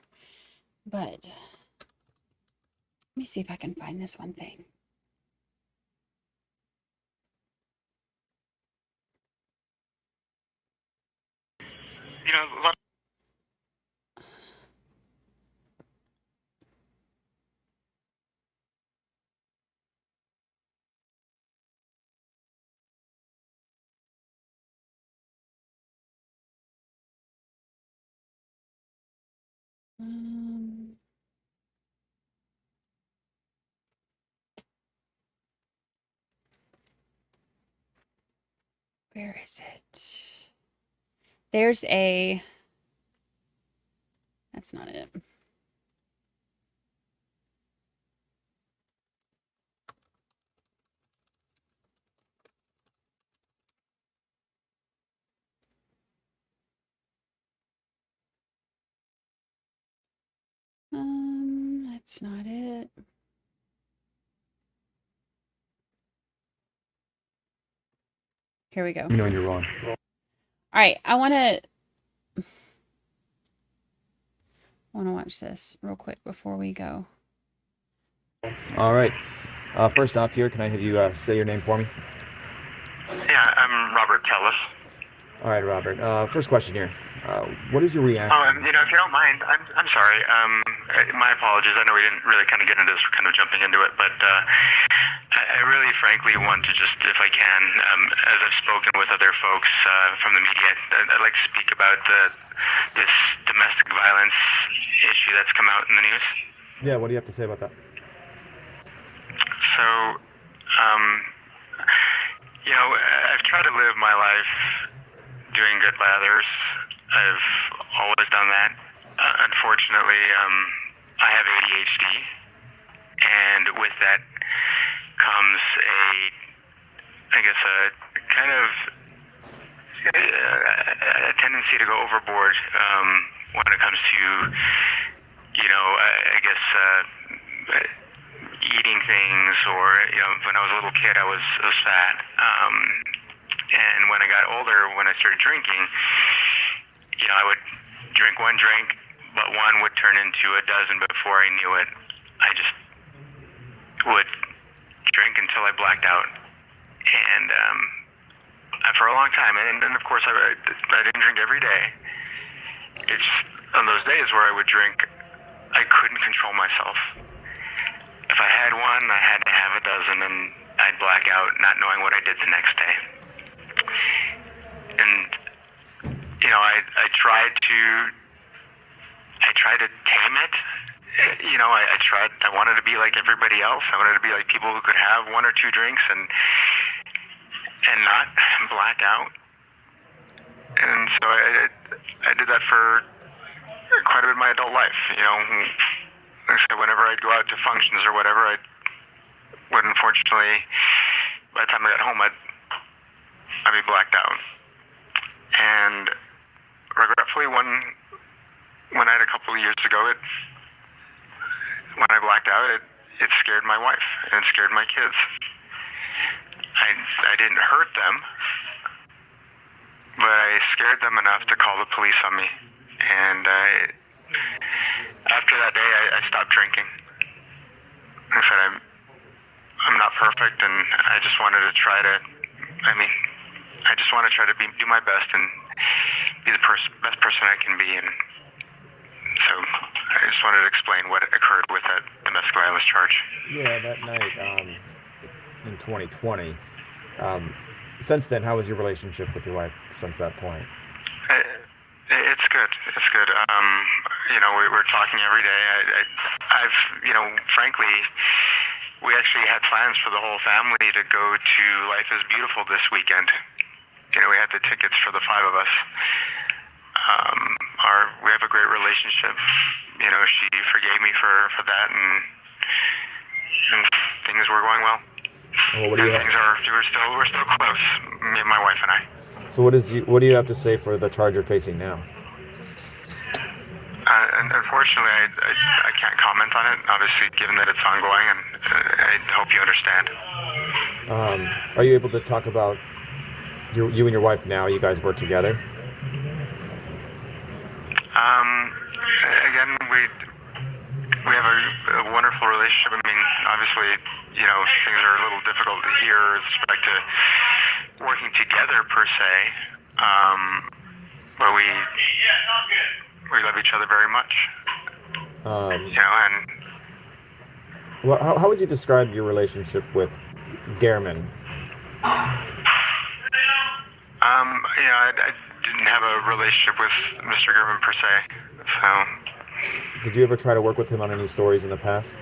I: But let me see if I can find this one thing.
M: You know,
I: Where is it? There's a, that's not it. That's not it. Here we go.
B: You know you're wrong.
I: All right, I want to watch this real quick before we go.
B: All right. First off here, can I have you say your name for me?
M: yeah, I'm Robert Tellis.
B: All right, Robert. First question here. What is your reaction?
M: Oh, you know, if you don't mind, I'm sorry. My apologies. I know we didn't really kind of get into this, kind of jumping into it, but I really, frankly, want to just, if I can, as I've spoken with other folks from the media, I'd like to speak about this domestic violence issue that's come out in the news.
N: Yeah, what do you have to say about that?
M: So, I've tried to live my life doing good by others. I've always done that. Unfortunately, I have ADHD, and with that comes a kind of a tendency to go overboard when it comes to, eating things, or, when I was a little kid, I was fat. And when I got older, when I started drinking, I would drink one drink, but one would turn into a dozen before I knew it. I just would drink until I blacked out. And for a long time, and of course I didn't drink every day. It's on those days where I would drink, I couldn't control myself. If I had one, I had to have a dozen, and I'd black out, not knowing what I did the next day. And I tried to tame it. I wanted to be like everybody else. I wanted to be like people who could have one or two drinks and not black out. And so I did that for quite a bit of my adult life. Like I said, whenever I'd go out to functions or whatever, I would, unfortunately, by the time I got home, I'd be blacked out. And regretfully, when I had a couple of years ago, when I blacked out, it scared my wife and it scared my kids. I didn't hurt them, but I scared them enough to call the police on me. And after that day, I stopped drinking. I said, I'm not perfect, and I just wanted to try to, I just want to try to do my best and be the best person I can be. And so I just wanted to explain what occurred with that domestic violence charge.
N: Yeah, that night in 2020. Since then, how was your relationship with your wife since that point?
M: It's good. It's good. We're talking every day. I've frankly, we actually had plans for the whole family to go to Life is Beautiful this weekend. We had the tickets for the 5 of us. We have a great relationship. She forgave me for that, and things were going well.
N: Well,
M: we're still close, me and my wife and I.
N: So what do you have to say for the charge you're facing now?
M: And unfortunately, I can't comment on it, obviously, given that it's ongoing, and I hope you understand.
N: Are you able to talk about you and your wife now? You guys work together?
M: Again, we have a wonderful relationship. Obviously, things are a little difficult here with respect to working together per se, but we love each other very much.
N: Well, how would you describe your relationship with Gehrman?
M: I didn't have a relationship with Mr. Gehrman per se, so.
N: Did you ever try to work with him on any stories in the past?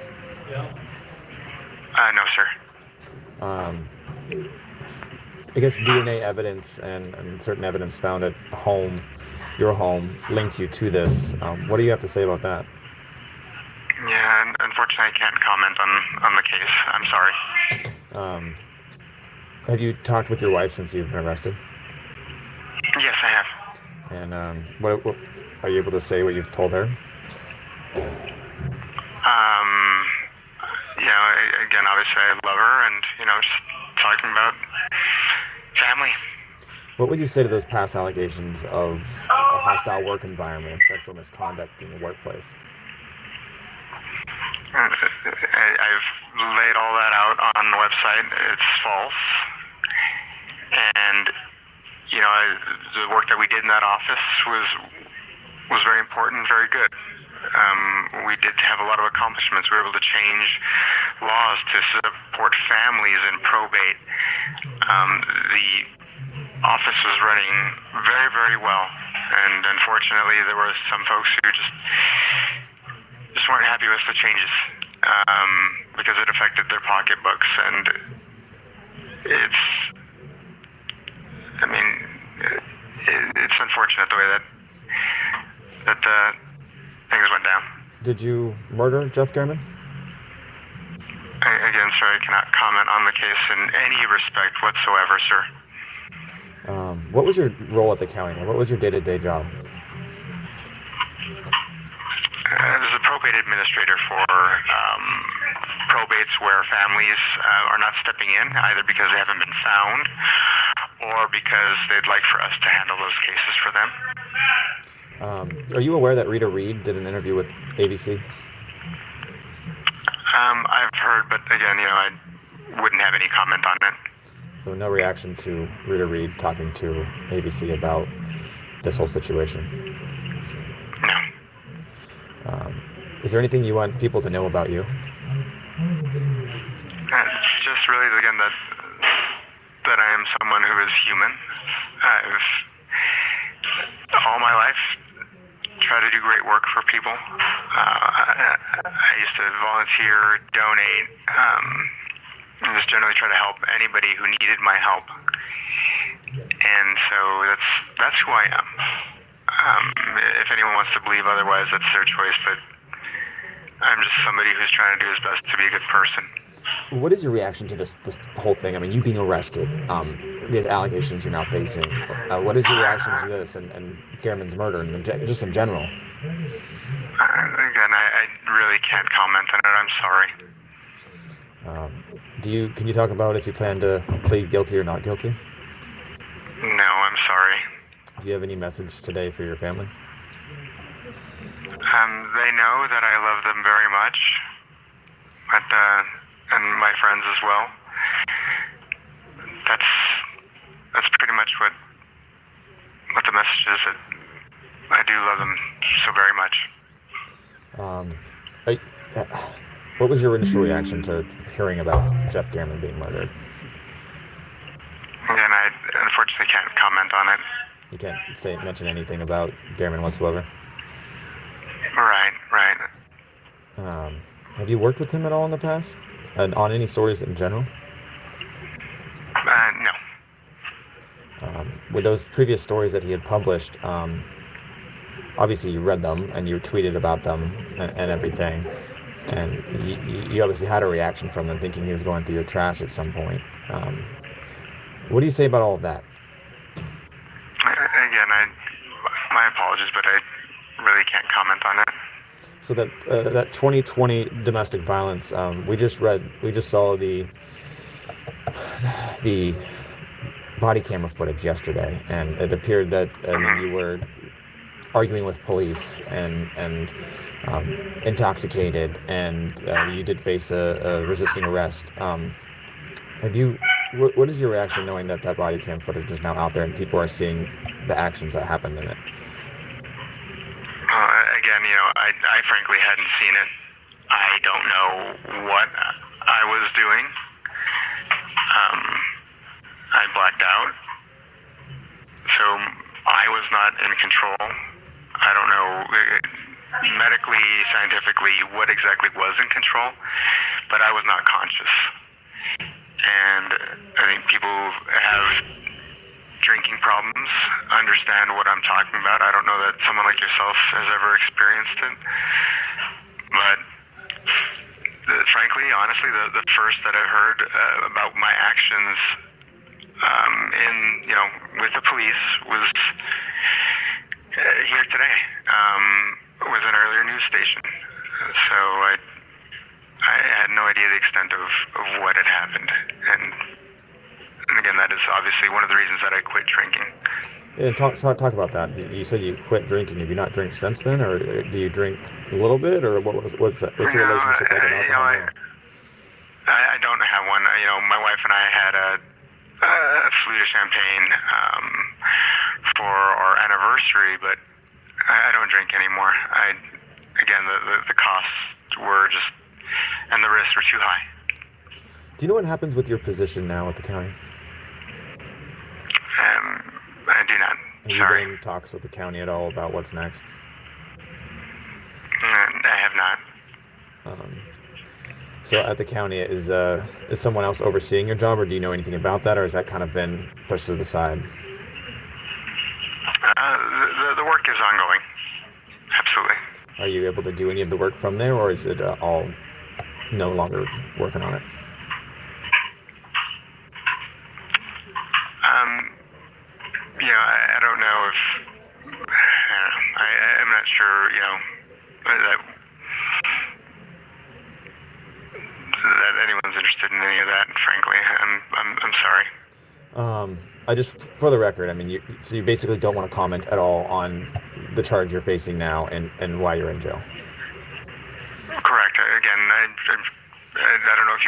M: No, sir.
N: I guess DNA evidence and certain evidence found at your home, links you to this. What do you have to say about that?
M: Yeah, unfortunately, I can't comment on the case. I'm sorry.
N: Have you talked with your wife since you've been arrested?
M: Yes, I have.
N: And what are you able to say what you've told her?
M: Again, obviously, I love her, and just talking about family.
N: What would you say to those past allegations of a hostile work environment and sexual misconduct in the workplace?
M: I've laid all that out on the website. It's false. And, the work that we did in that office was very important, very good. We did have a lot of accomplishments. We were able to change laws to support families in probate. The office was running very, very well, and unfortunately there were some folks who just weren't happy with the changes because it affected their pocketbooks, and it's unfortunate the way that things went down.
N: Did you murder Jeff German?
M: Again, sir, I cannot comment on the case in any respect whatsoever, sir.
N: What was your role at the county? What was your day-to-day job?
M: I was a probate administrator for probates where families are not stepping in, either because they haven't been found or because they'd like for us to handle those cases for them.
N: Are you aware that Rita Reed did an interview with ABC?
M: I've heard, but again, I wouldn't have any comment on it.
N: So no reaction to Rita Reed talking to ABC about this whole situation?
M: No.
N: Is there anything you want people to know about you?
M: It's just really, again, that I am someone who is human. I've all my life tried to do great work for people. I used to volunteer, donate, and just generally try to help anybody who needed my help. And so that's who I am. If anyone wants to believe otherwise, that's their choice, but I'm just somebody who's trying to do his best to be a good person.
N: What is your reaction to this whole thing? I mean, you being arrested, these allegations you're now facing. What is your reaction to this and German's murder, and just in general?
M: Again, I really can't comment on it. I'm sorry.
N: Can you talk about if you plan to plead guilty or not guilty?
M: No, I'm sorry.
N: Do you have any message today for your family?
M: They know that I love them very much, and my friends as well. That's pretty much what the message is. That I do love them so very much.
N: What was your initial reaction to hearing about Jeff German being murdered?
M: Again, I unfortunately can't comment on it.
N: You can't mention anything about German whatsoever?
M: Right.
N: Have you worked with him at all in the past? And on any stories in general?
M: No.
N: With those previous stories that he had published, obviously you read them and you tweeted about them and everything. And you obviously had a reaction from them, thinking he was going through your trash at some point. What do you say about all of that?
M: Again, my apologies, but I really can't comment on it.
N: So that 2020 domestic violence, we just saw the body camera footage yesterday, and it appeared that you were arguing with police and intoxicated, and you did face a resisting arrest. What is your reaction knowing that body cam footage is now out there and people are seeing the actions that happened in it?
M: Again, I frankly hadn't seen it. I don't know what I was doing. I blacked out. So I was not in control. I don't know medically, scientifically what exactly was in control, but I was not conscious. And I think people who have drinking problems understand what I'm talking about. I don't know that someone like yourself has ever experienced it, but frankly, honestly, the first that I heard about my actions with the police was here today. Was an earlier news station, so I had no idea the extent of what had happened, and again, that is obviously one of the reasons that I quit drinking.
N: Yeah, talk about that. You said you quit drinking. Have you not drank since then, or do you drink a little bit, or what's that? What's your relationship like with alcohol?
M: I don't have one. My wife and I had a flute of champagne for our anniversary, but I don't drink anymore. again, the costs were just, and the risks were too high.
N: Do you know what happens with your position now at the county?
M: I do not.
N: Have you been in talks with the county at all about what's next?
M: I have not.
N: So at the county, is someone else overseeing your job, or do you know anything about that, or has that kind of been pushed to the side?
M: The work is ongoing. Absolutely.
N: Are you able to do any of the work from there, or is it all no longer working on it?
M: I don't know if I'm not sure. That anyone's interested in any of that. Frankly, I'm sorry.
N: I just, for the record, I mean, so you basically don't want to comment at all on the charge you're facing now and why you're in jail.
M: Correct. Again, I don't know if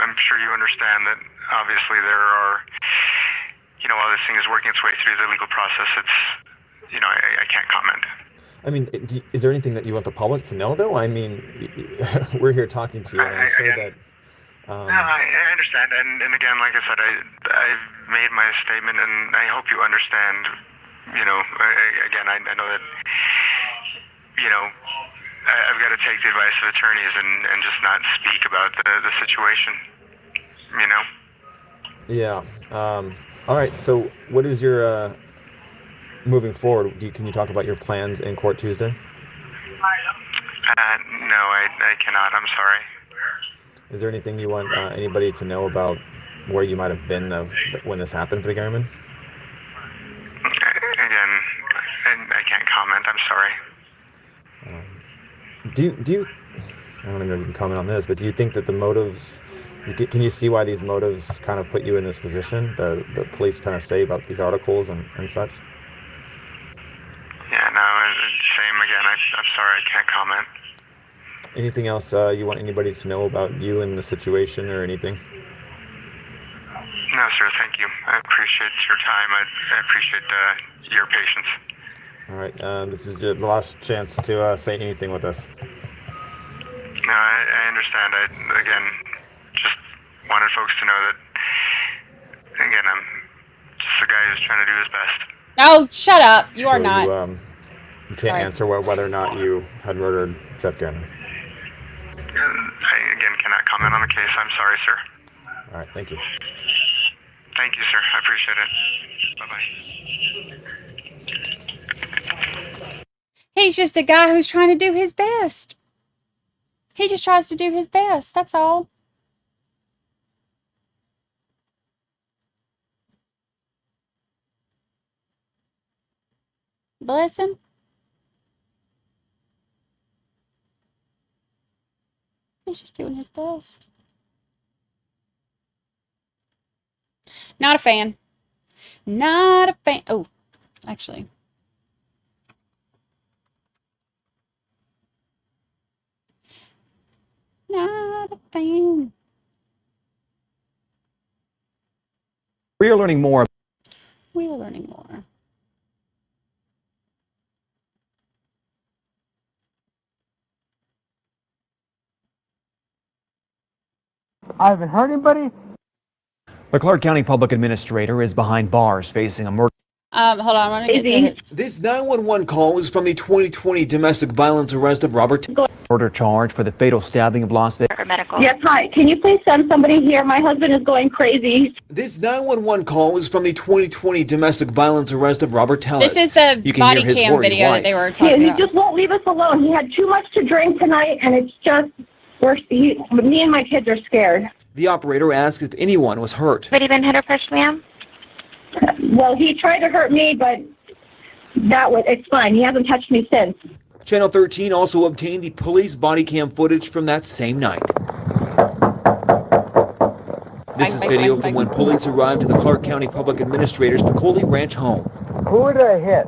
M: I'm sure you understand that obviously there are, while this thing is working its way through the legal process, it's, I can't comment.
N: I mean, is there anything that you want the public to know, though? I mean, we're here talking to you, and I'm sure that...
M: No, I understand, and again, like I said, I've made my statement, and I hope you understand. Again, I know that I've got to take the advice of attorneys and just not speak about the situation.
N: Yeah. All right. So, what is your moving forward? Can you talk about your plans in court Tuesday?
M: No, I cannot. I'm sorry.
N: Is there anything you want anybody to know about where you might have been when this happened, Brandi?
M: Again, I can't comment. I'm sorry.
N: Do you? I don't know if you can comment on this, but do you think that the motives? Can you see why these motives kind of put you in this position? The police kind of say about these articles and such.
M: Yeah, no, same again. I'm sorry, I can't comment.
N: Anything else you want anybody to know about you and the situation or anything?
M: No, sir, thank you. I appreciate your time. I appreciate your patience.
N: All right, this is the last chance to say anything with us.
M: No, I understand. I, again, just wanted folks to know that, again, I'm just a guy who's trying to do his best.
I: Oh, shut up. You are not.
N: You can't answer whether or not you had murdered Jeff Garner.
M: I, again, cannot comment on the case. I'm sorry, sir.
N: All right, thank you.
M: Thank you, sir. I appreciate it. Bye-bye.
I: He's just a guy who's trying to do his best. He just tries to do his best. That's all. Bless him. He's just doing his best. Not a fan. Not a fan. Oh, actually. Not a fan.
O: We are learning more.
I: We are learning more.
O: I haven't heard anybody. The Clark County Public Administrator is behind bars facing a murder.
I: Hold on, I want to get to it.
O: This 911 call is from the 2020 domestic violence arrest of Robert. Murder charge for the fatal stabbing of Las Vegas.
P: Yes, hi. Can you please send somebody here? My husband is going crazy.
O: This 911 call is from the 2020 domestic violence arrst of Robert Tellis.
I: This is the body cam video that they were talking about.
P: He just won't leave us alone. He had too much to drink tonight, and it's just, me and my kids are scared.
O: The operator asked if anyone was hurt.
P: Have you been hit or pushed, ma'am? Well, he tried to hurt me, but it's fine. He hasn't touched me since.
O: Channel 13 also obtained the police body cam footage from that same night. This is video from when police arrived at the Clark County Public Administrator's Piccoli Ranch home. Who did I hit?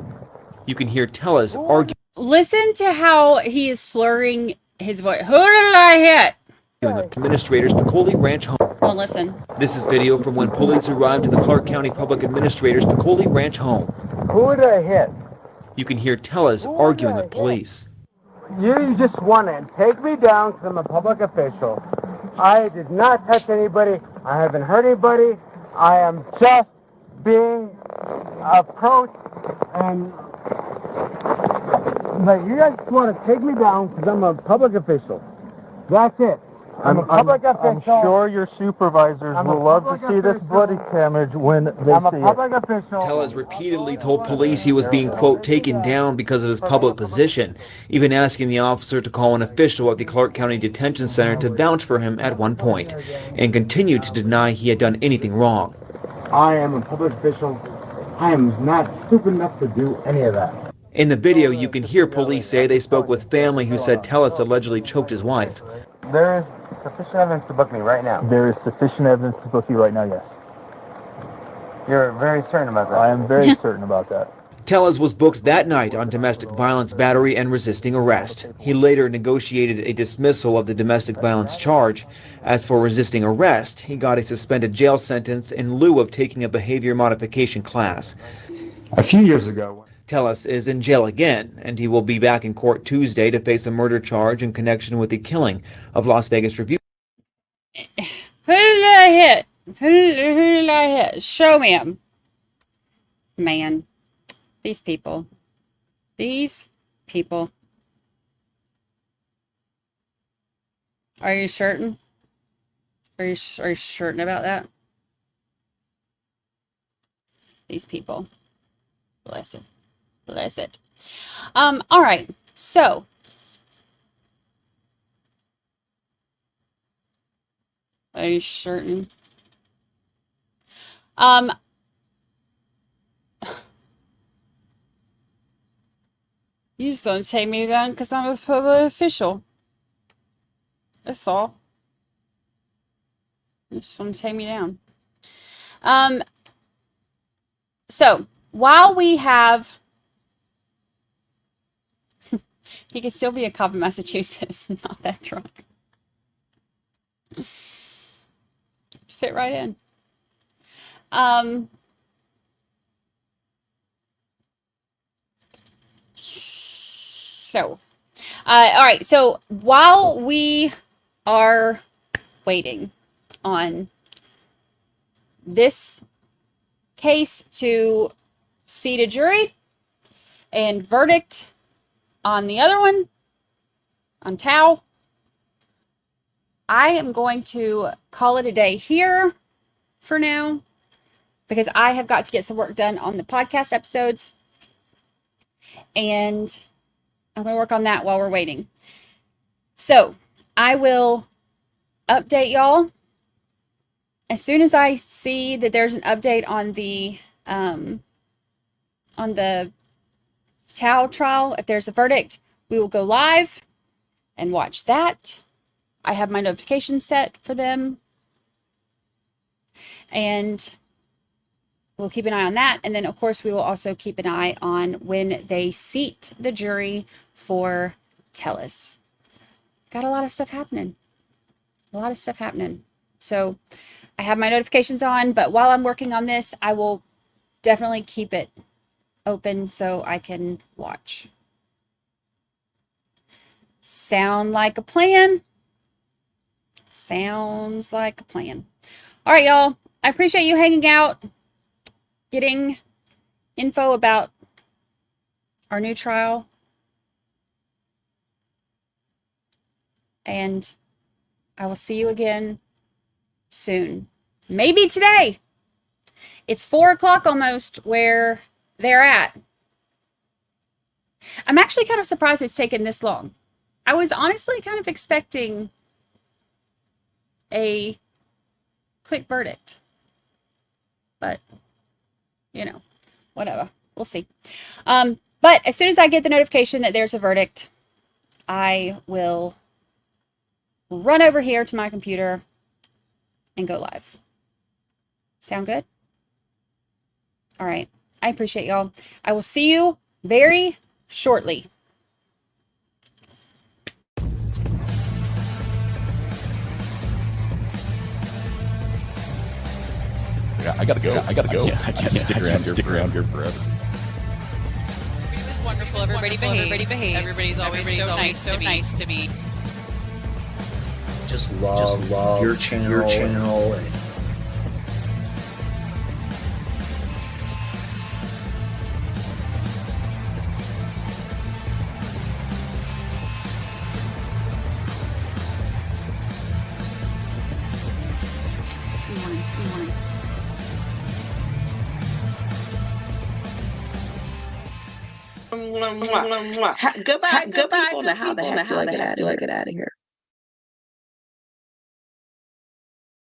O: You can hear Tellis argue.
I: Listen to how he is slurring his voice. Who did I hit?
O: In the Administrator's Piccoli Ranch home.
I: Don't listen.
O: This is video from when police arrived at the Clark County Public Administrator's Piccoli Ranch home. Who did I hit? You can hear Tellis arguing with police.
Q: You just want to take me down because I'm a public official. I did not touch anybody. I haven't hurt anybody. I am just being approached, and like you guys just want to take me down because I'm a public official. That's it. I'm a public official.
R: I'm sure your supervisors will love to see this bloody damage when they see
Q: I'm a public official.
O: Tellez repeatedly told police he was being, quote, taken down because of his public position, even asking the officer to call an official at the Clark County Detention Center to vouch for him at one point, and continued to deny he had done anything wrong.
Q: I am a public official. I am not stupid enough to do any of that.
O: In the video, you can hear police say they spoke with family who said Tellez allegedly choked his wife.
Q: There is sufficient evidence to book me right now.
R: There is sufficient evidence to book you right now, yes.
Q: You're very certain about that?
R: I am very certain about that.
O: Tellez was booked that night on domestic violence battery and resisting arrest. He later negotiated a dismissal of the domestic violence charge. As for resisting arrest, he got a suspended jail sentence in lieu of taking a behavior modification class.
R: A few years ago,
O: Tellez is in jail again, and he will be back in court Tuesday to face a murder charge in connection with the killing of Las Vegas Review.
I: Who did I hit? Who did I hit? Show me him. Man, these people. These people. Are you certain? Are you certain about that? These people. Bless it. Bless it. All right. So, are you certain? You just want to take me down because I'm a public official. That's all. You just want to take me down. So, while we have... He could still be a cop in Massachusetts. Not that drunk. Fit right in. All right. So while we are waiting on this case to see a jury and verdict on the other one, on Tao, I am going to call it a day here for now because I have got to get some work done on the podcast episodes, and I'm going to work on that while we're waiting. So I will update y'all as soon as I see that there's an update on the Tao trial. If there's a verdict, we will go live and watch that. I have my notifications set for them, and we'll keep an eye on that. And then, of course, we will also keep an eye on when they seat the jury for Tellez. Got a lot of stuff happening. So I have my notifications on, but while I'm working on this, I will definitely keep it open so I can watch. Sound like a plan? Sounds like a plan. All right, y'all. I appreciate you hanging out, getting info about our new trial. And I will see you again soon. Maybe today. It's 4 o'clock almost where they're at. I'm actually kind of surprised it's taken this long. I was honestly kind of expecting a quick verdict. But, you know, whatever. We'll see. But as soon as I get the notification that there's a verdict, I will run over here to my computer and go live. Sound good? All right. I appreciate y'all. I will see you very shortly.
B: I gotta go. Yeah, I can't stick around here forever.
I: It was wonderful. wonderful. Everybody behaves. Everybody's always so nice to me.
S: Just love your channel.
T: Goodbye. Goodbye. How the heck do I get out of here?